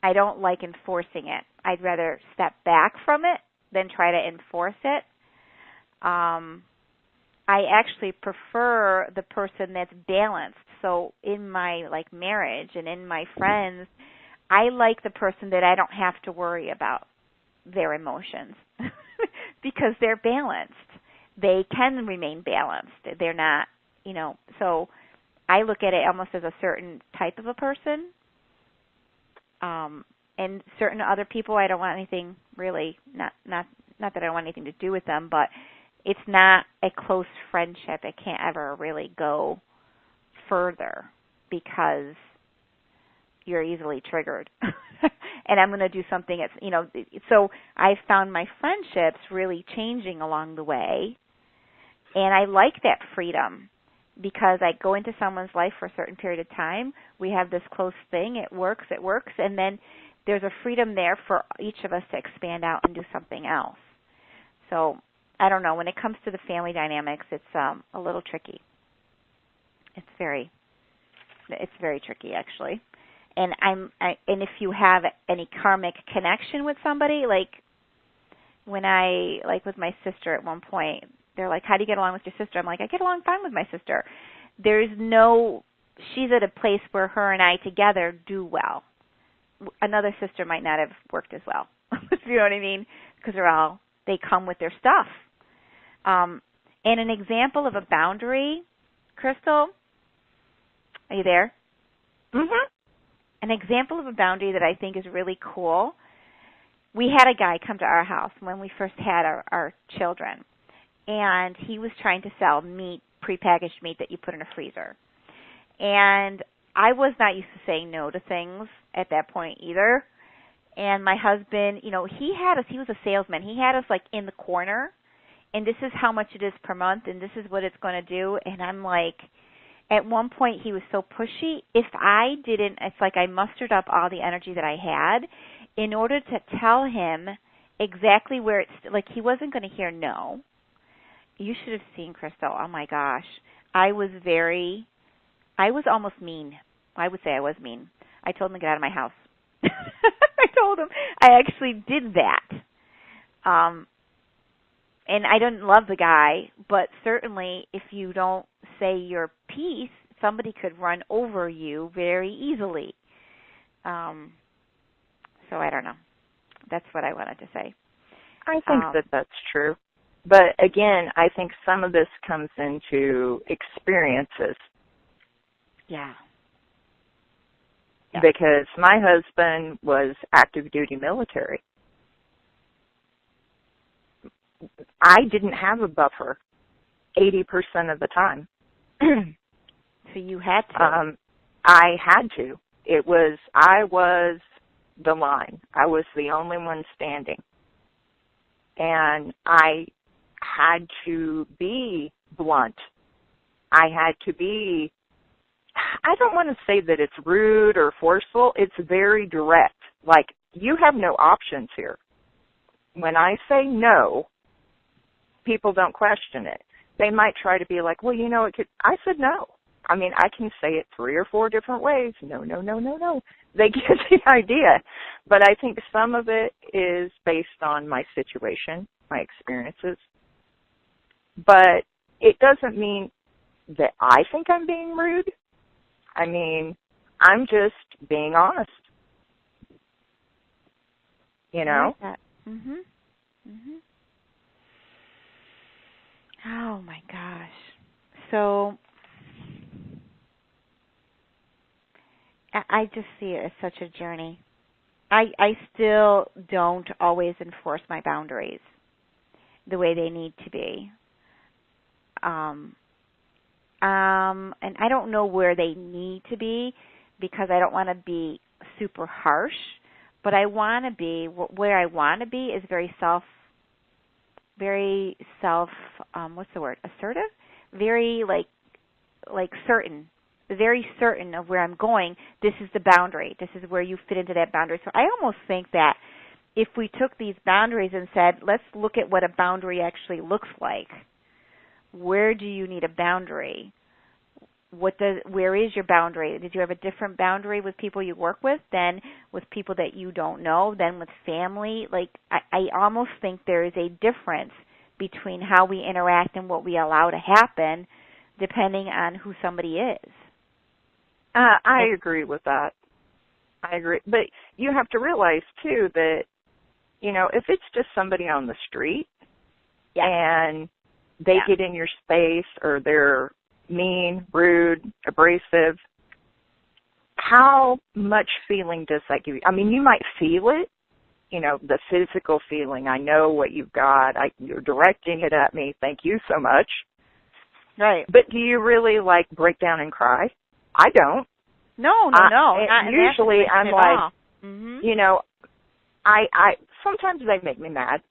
I don't like enforcing it. I'd rather step back from it than try to enforce it. I actually prefer the person that's balanced. So in my, like, marriage and in my friends, I like the person that I don't have to worry about their emotions because they're balanced. They can remain balanced. They're not, so I look at it almost as a certain type of a person. And certain other people, I don't want anything really, not that I don't want anything to do with them, but it's not a close friendship. It can't ever really go further because you're easily triggered. And I'm going to do something that's, so I found my friendships really changing along the way. And I like that freedom because I go into someone's life for a certain period of time. We have this close thing. It works. And then there's a freedom there for each of us to expand out and do something else. So I don't know. When it comes to the family dynamics, it's a little tricky. It's very tricky, actually. And and if you have any karmic connection with somebody, like when with my sister at one point, they're like, how do you get along with your sister? I'm like, I get along fine with my sister. She's at a place where her and I together do well. Another sister might not have worked as well. You know what I mean? Because they come with their stuff. And an example of a boundary, Crystal, are you there? Mm-hmm. An example of a boundary that I think is really cool. We had a guy come to our house when we first had our children, and he was trying to sell meat, prepackaged meat that you put in a freezer. And I was not used to saying no to things at that point either. And my husband, he was a salesman. He had us, like, in the corner, and this is how much it is per month, and this is what it's going to do. And I'm like, at one point he was so pushy. If I didn't, it's like I mustered up all the energy that I had in order to tell him exactly where it's, like, he wasn't going to hear no. You should have seen Crystal. Oh, my gosh. I was almost mean. I would say I was mean. I told him to get out of my house. I told him. I actually did that. And I didn't love the guy, but certainly if you don't say your piece, somebody could run over you very easily. So I don't know. That's what I wanted to say. I think that's true. But again, I think some of this comes into experiences. Yeah. Because my husband was active duty military. I didn't have a buffer 80% of the time. So you had to. I had to. I was the line. I was the only one standing. And I had to be blunt. I had to be, I don't want to say that it's rude or forceful. It's very direct. Like, you have no options here. When I say no, people don't question it. They might try to be like, well, you know, I said no. I mean, I can say it 3 or 4 different ways. No, no, no, no, no. They get the idea. But I think some of it is based on my situation, my experiences. But it doesn't mean that I think I'm being rude. I mean, I'm just being honest. You know? I like that. Oh my gosh. So I just see it as such a journey. I still don't always enforce my boundaries the way they need to be. And I don't know where they need to be because I don't want to be super harsh, but I want to be, where I want to be is very self, what's the word, assertive? Very like certain, very certain of where I'm going. This is the boundary. This is where you fit into that boundary. So I almost think that if we took these boundaries and said, let's look at what a boundary actually looks like. Where do you need a boundary? Where is your boundary? Did you have a different boundary with people you work with than with people that you don't know, than with family? Like, I almost think there is a difference between how we interact and what we allow to happen depending on who somebody is. I agree with that. I agree. But you have to realize, too, that, you know, if it's just somebody on the street and they get in your space or they're mean, rude, abrasive, how much feeling does that give you? I mean, you might feel it, you know, the physical feeling. I know what you've got. You're directing it at me. Thank you so much. Right. But do you really, like, break down and cry? I don't. No. Usually I'm like, you know, I sometimes they make me mad.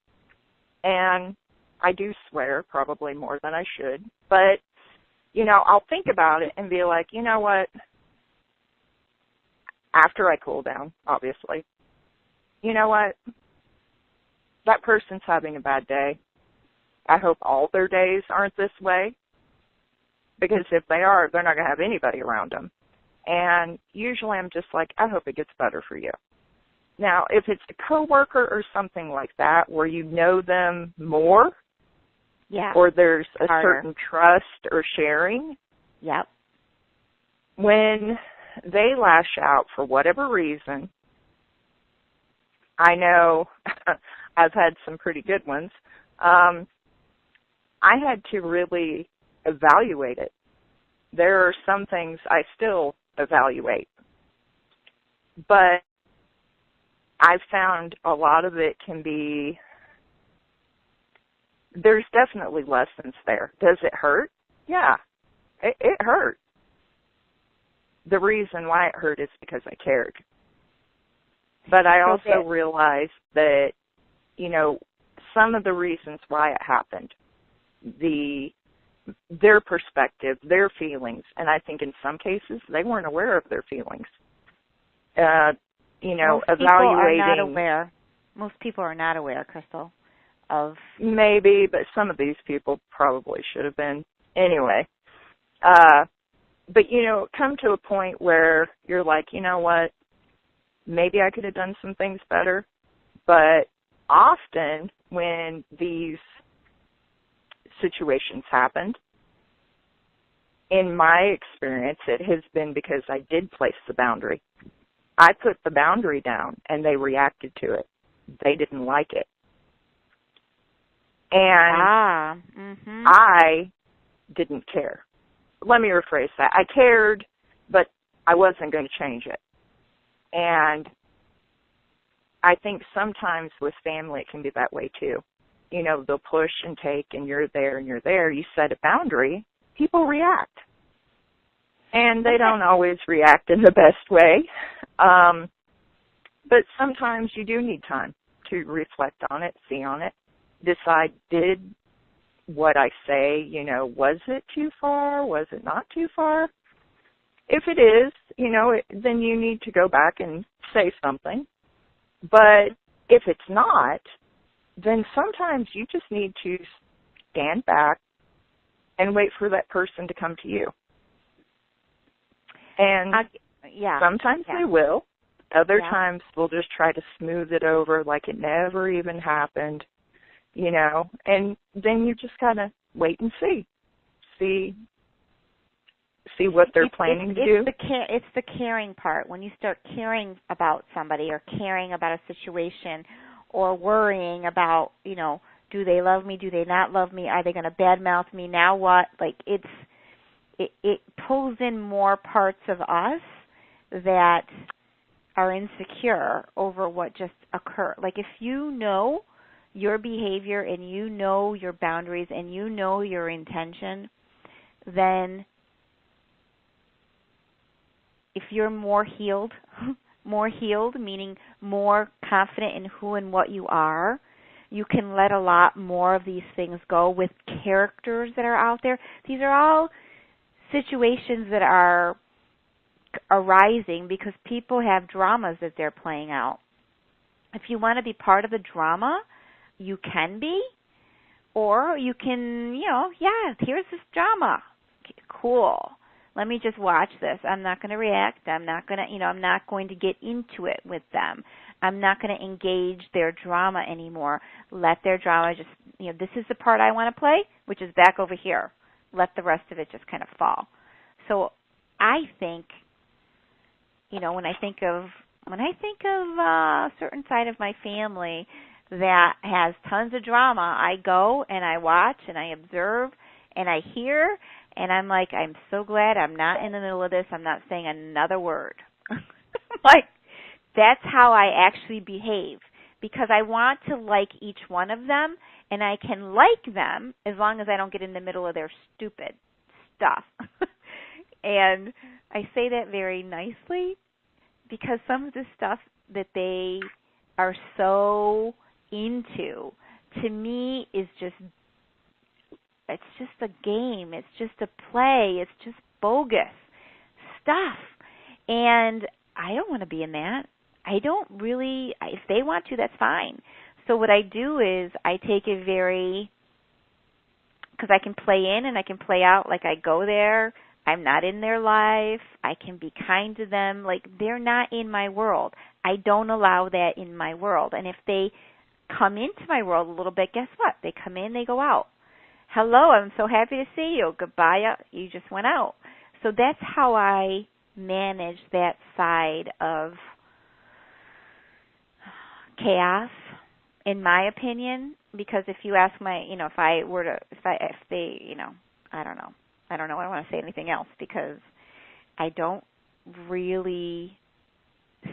And I do swear probably more than I should. But, you know, I'll think about it and be like, you know what? After I cool down, obviously. You know what? That person's having a bad day. I hope all their days aren't this way. Because if they are, they're not going to have anybody around them. And usually I'm just like, I hope it gets better for you. Now, if it's a coworker or something like that where you know them more, or there's a certain trust or sharing, when they lash out for whatever reason, I know I've had some pretty good ones, I had to really evaluate it. There are some things I still evaluate, but I've found a lot of it can be, there's definitely lessons there. Does it hurt? Yeah, it hurt. The reason why it hurt is because I cared. But I also realized that, you know, some of the reasons why it happened, their perspective, their feelings, and I think in some cases they weren't aware of their feelings. You know, Most evaluating. People are not aware. Most people are not aware, Crystal, of. Maybe, but some of these people probably should have been. Anyway, but you know, come to a point where you're like, you know what? Maybe I could have done some things better. But often when these situations happened, in my experience, it has been because I did place the boundary. I put the boundary down, and they reacted to it. They didn't like it. And I didn't care. Let me rephrase that. I cared, but I wasn't going to change it. And I think sometimes with family it can be that way too. You know, they'll push and take, and you're there and you're there. You set a boundary, people react. And they don't always react in the best way. But sometimes you do need time to reflect on it, see on it, decide, did what I say, you know, was it too far? Was it not too far? If it is, you know, then you need to go back and say something. But if it's not, then sometimes you just need to stand back and wait for that person to come to you. And sometimes they will. Other times we'll just try to smooth it over like it never even happened, you know. And then you just kind of wait and see what they're planning to do. It's the caring part. When you start caring about somebody or caring about a situation or worrying about, you know, do they love me? Do they not love me? Are they going to badmouth me? Now what? Like it pulls in more parts of us that are insecure over what just occurred. Like if you know your behavior and you know your boundaries and you know your intention, then if you're more healed, meaning more confident in who and what you are, you can let a lot more of these things go with characters that are out there. These are all situations that are arising because people have dramas that they're playing out. If you want to be part of the drama, you can be, or you can, you know, here's this drama. Cool. Let me just watch this. I'm not going to react. I'm not going to, I'm not going to get into it with them. I'm not going to engage their drama anymore. Let their drama just, this is the part I want to play, which is back over here. Let the rest of it just kind of fall. So I think, when I think of a certain side of my family that has tons of drama, I go and I watch and I observe and I hear, and I'm like, I'm so glad I'm not in the middle of this. I'm not saying another word. Like, that's how I actually behave, because I want to like each one of them, and I can like them as long as I don't get in the middle of their stupid stuff. And I say that very nicely, because some of the stuff that they are so into, to me, is just, it's just a game. It's just a play. It's just bogus stuff. And I don't want to be in that. I don't really, if they want to, that's fine. So what I do is I take it very, because I can play in and I can play out, like I go there. I'm not in their life. I can be kind to them. Like, they're not in my world. I don't allow that in my world. And if they come into my world a little bit, guess what? They come in, they go out. Hello, I'm so happy to see you. Goodbye, you just went out. So that's how I manage that side of chaos, in my opinion. Because if you ask my, if they, I don't know. I don't want to say anything else, because I don't really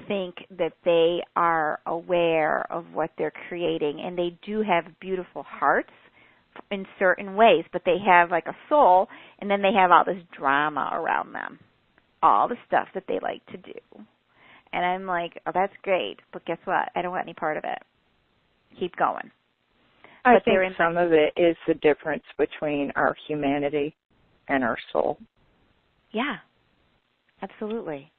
think that they are aware of what they're creating. And they do have beautiful hearts in certain ways, but they have like a soul, and then they have all this drama around them, all the stuff that they like to do. And I'm like, oh, that's great, but guess what? I don't want any part of it. Keep going. I think some of it is the difference between our humanity and our soul. Yeah, absolutely.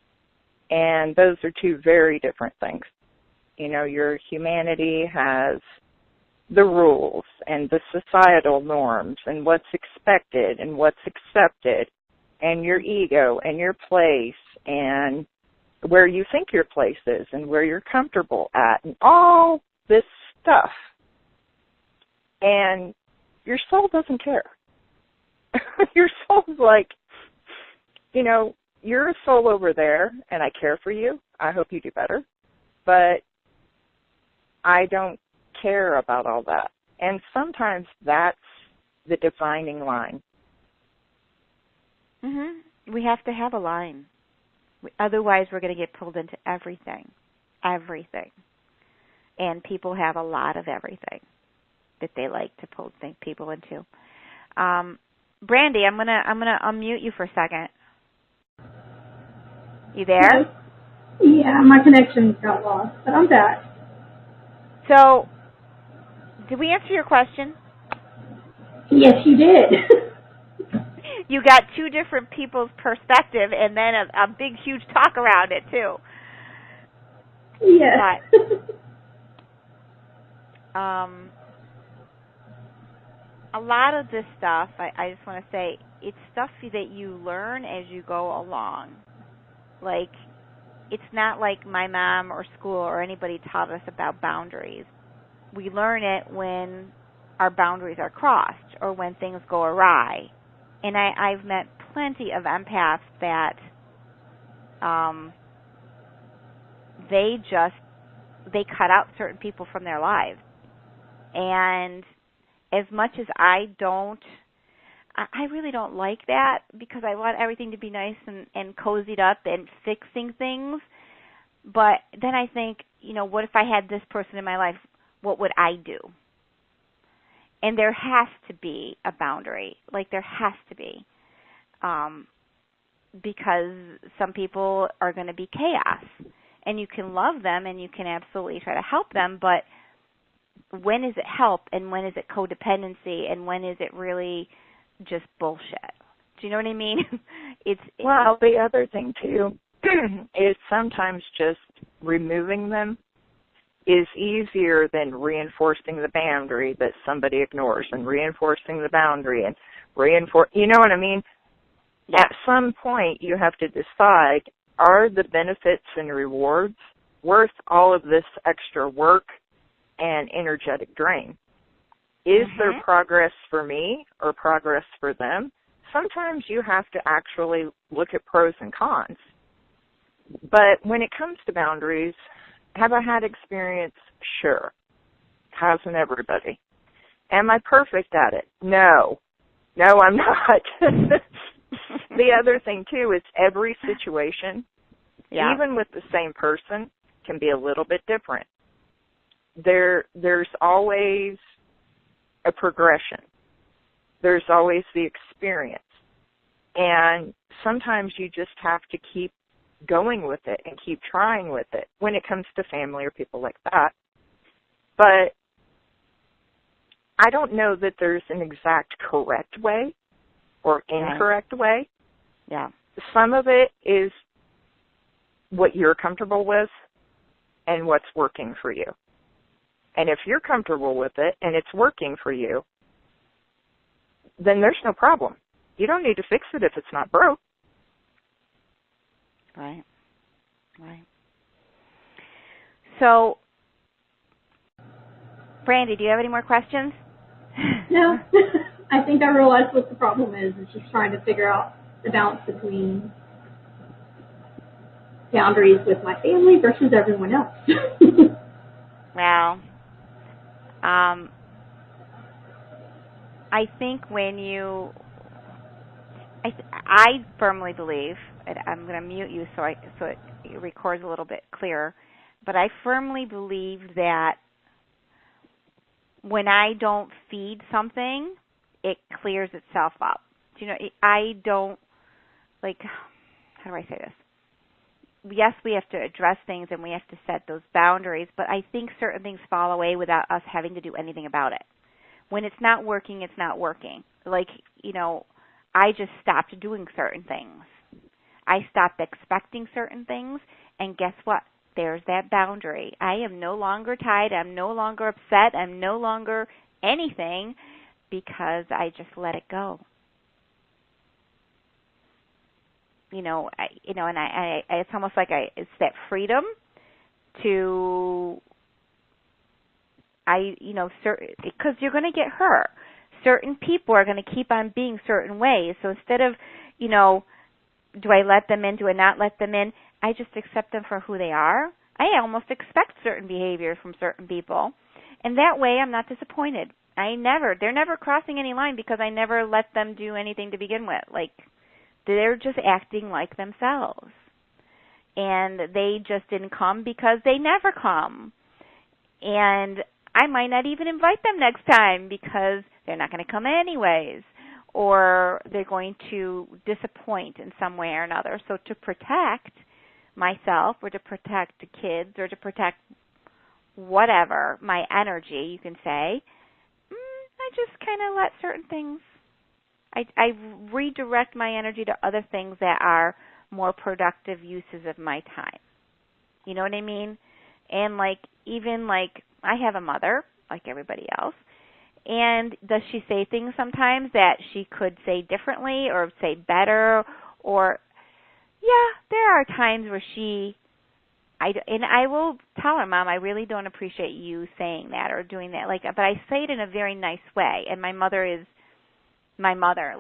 And those are two very different things. Your humanity has the rules and the societal norms and what's expected and what's accepted, and your ego and your place and where you think your place is and where you're comfortable at and all this stuff. And your soul doesn't care. Your soul's like, you're a soul over there, and I care for you. I hope you do better. But I don't care about all that. And sometimes that's the defining line. We have to have a line. Otherwise, we're going to get pulled into everything. Everything. And people have a lot of everything that they like to pull people into. Brandy, I'm gonna unmute you for a second. You there? Yeah, my connection got lost, but I'm back. So, did we answer your question? Yes, you did. You got two different people's perspective and then a big, huge talk around it, too. Yes. But, a lot of this stuff, I just want to say, it's stuff that you learn as you go along. Like, it's not like my mom or school or anybody taught us about boundaries. We learn it when our boundaries are crossed or when things go awry. And I've met plenty of empaths that they cut out certain people from their lives. And as much as I really don't like that, because I want everything to be nice and cozied up and fixing things. But then I think, what if I had this person in my life? What would I do? And there has to be a boundary. Like, there has to be. Because some people are going to be chaos. And you can love them and you can absolutely try to help them, but when is it help and when is it codependency and when is it really just bullshit? Do you know what I mean? Well, the other thing, too, is sometimes just removing them is easier than reinforcing the boundary that somebody ignores and reinforcing the boundary and you know what I mean? Yeah. At some point, you have to decide, are the benefits and rewards worth all of this extra work and energetic drain? Is there progress for me or progress for them? Sometimes you have to actually look at pros and cons. But when it comes to boundaries, have I had experience? Sure. Hasn't everybody? Am I perfect at it? No. No, I'm not. The other thing, too, is every situation, even with the same person, can be a little bit different. There's always a progression. There's always the experience. And sometimes you just have to keep going with it and keep trying with it when it comes to family or people like that. But I don't know that there's an exact correct way or incorrect way. Yeah. Some of it is what you're comfortable with and what's working for you. And if you're comfortable with it and it's working for you, then there's no problem. You don't need to fix it if it's not broke. Right. So, Brandy, do you have any more questions? No. I think I realized what the problem is. It's just trying to figure out the balance between boundaries with my family versus everyone else. Well, I think I firmly believe, and I'm going to mute you so it records a little bit clearer, but I firmly believe that when I don't feed something, it clears itself up. Do you know, I don't, like, how do I say this? Yes, we have to address things and we have to set those boundaries, but I think certain things fall away without us having to do anything about it. When it's not working, it's not working. Like, I just stopped doing certain things. I stopped expecting certain things, and guess what? There's that boundary. I am no longer tied. I'm no longer upset. I'm no longer anything because I just let it go. And I it's almost like it's that freedom to, because you're going to get hurt. Certain people are going to keep on being certain ways. So instead of, do I let them in? Do I not let them in? I just accept them for who they are. I almost expect certain behaviors from certain people. And that way I'm not disappointed. They're never crossing any line because I never let them do anything to begin with. Like, they're just acting like themselves. And they just didn't come because they never come. And I might not even invite them next time because they're not going to come anyways. Or they're going to disappoint in some way or another. So to protect myself or to protect the kids or to protect whatever, my energy, you can say, I I just kind of let certain things, I redirect my energy to other things that are more productive uses of my time. You know what I mean? And even I have a mother, like everybody else, and does she say things sometimes that she could say differently or say better? Or, yeah, there are times where I will tell her, Mom, I really don't appreciate you saying that or doing that. But I say it in a very nice way. And my mother is my mother.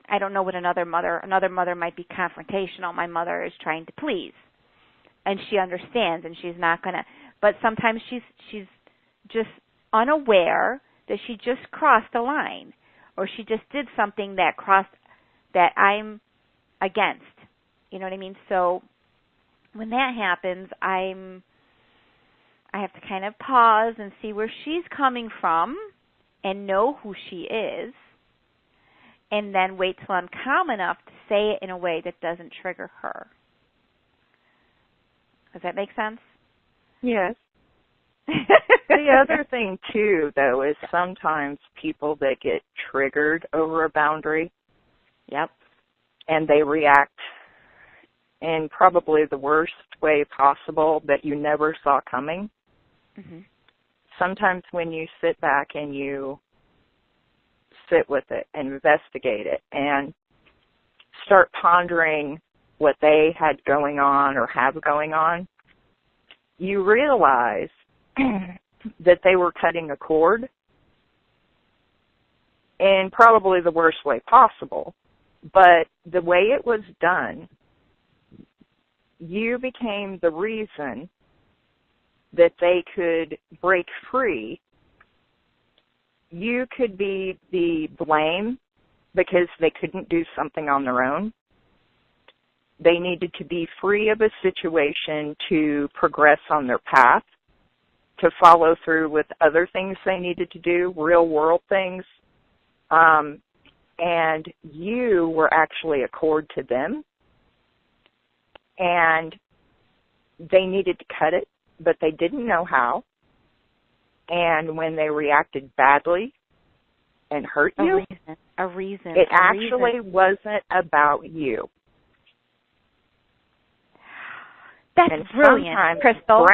I don't know what another mother might be confrontational. My mother is trying to please. And she understands, and she's not going to. But sometimes she's just unaware that she just crossed a line, or she just did something that I'm against. You know what I mean? So when that happens, I have to kind of pause and see where she's coming from and know who she is, and then wait till I'm calm enough to say it in a way that doesn't trigger her. Does that make sense? Yes. The other thing, too, though, is sometimes people that get triggered over a boundary, yep, and they react in probably the worst way possible that you never saw coming. Mm-hmm. Sometimes when you sit back and you sit with it and investigate it and start pondering what they had going on or have going on, you realize that they were cutting a cord in probably the worst way possible. But the way it was done, you became the reason that they could break free. You could be the blame because they couldn't do something on their own. They needed to be free of a situation to progress on their path, to follow through with other things they needed to do, real world things. And you were actually a cord to them. And they needed to cut it, but they didn't know how. And when they reacted badly and hurt you, it actually wasn't about you. That's and brilliant, sometimes Crystal.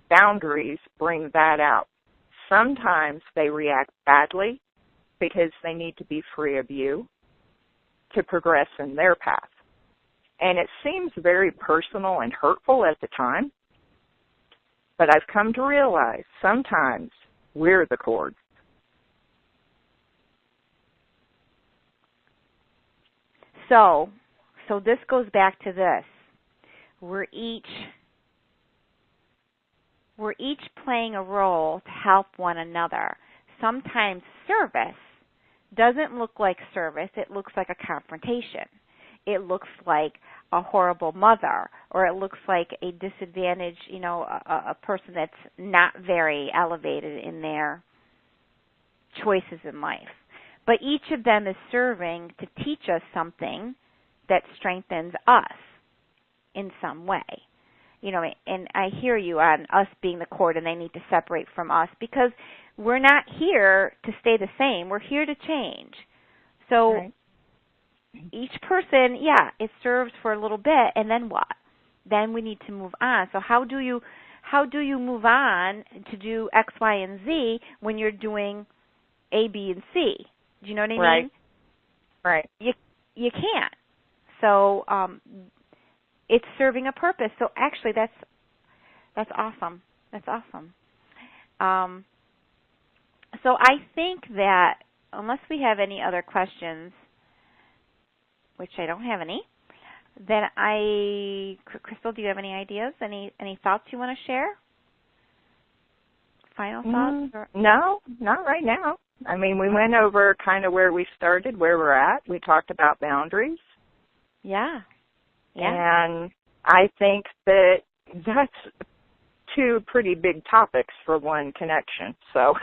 Boundaries bring that out. Sometimes they react badly because they need to be free of you to progress in their path. And it seems very personal and hurtful at the time, but I've come to realize sometimes we're the cord. So this goes back to this. We're each playing a role to help one another. Sometimes service doesn't look like service. It looks like a confrontation. It looks like a horrible mother, or it looks like a disadvantaged, a person that's not very elevated in their choices in life. But each of them is serving to teach us something that strengthens us in some way. And I hear you on us being the cord and they need to separate from us, because we're not here to stay the same. We're here to change. So right. Each person, it serves for a little bit, and then what? Then we need to move on. So how do you move on to do X, Y, and Z when you're doing A, B, and C? Do you know what I mean? Right. You can't. So it's serving a purpose. So actually, that's awesome. That's awesome. So I think that unless we have any other questions, which I don't have any, then Crystal, do you have any ideas? Any thoughts you want to share? Final thoughts? No, not right now. I mean, we went over kind of where we started, where we're at. We talked about boundaries. Yeah. And I think that that's two pretty big topics for one connection. So.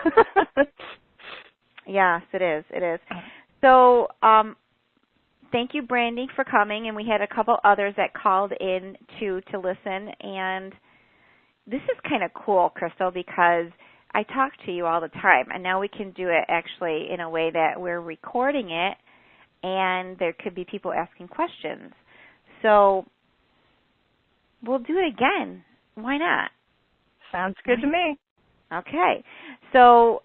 Yes, it is. It is. So, thank you, Brandy, for coming, and we had a couple others that called in to listen. And this is kind of cool, Crystal, because I talk to you all the time, and now we can do it actually in a way that we're recording it, and there could be people asking questions. So we'll do it again. Why not? Sounds good to me. Okay. So,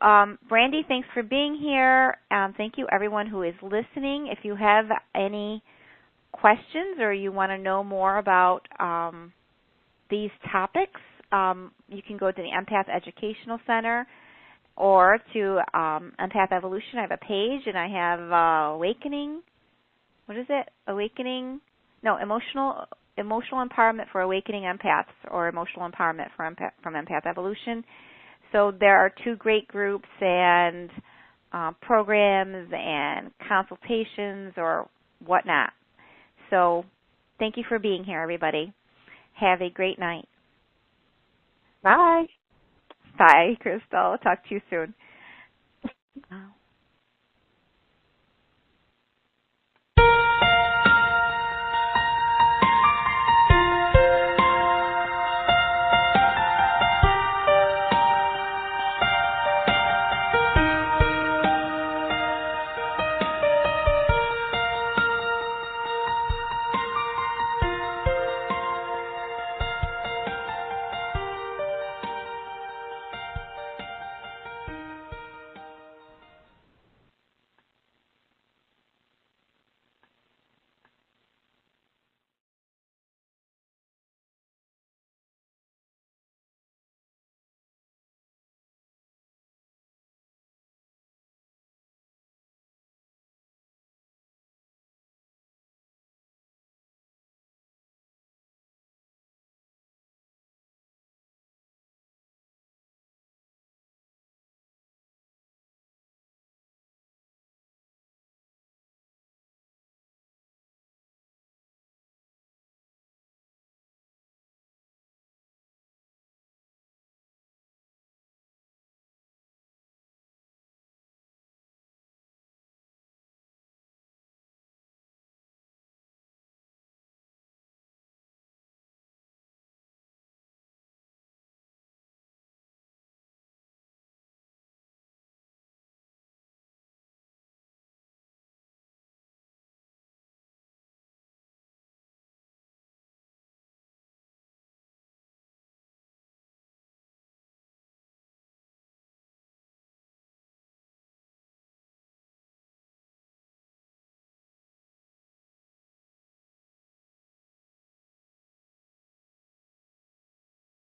Brandy, thanks for being here. Thank you, everyone who is listening. If you have any questions or you want to know more about these topics, you can go to the Empath Educational Center or to Empath Evolution. I have a page, and I have Awakening. What is it? Awakening? No, Emotional Empowerment for Awakening Empaths, or Emotional Empowerment from Empath Evolution. So there are 2 great groups and programs and consultations or whatnot. So thank you for being here, everybody. Have a great night. Bye. Bye, Crystal. Talk to you soon.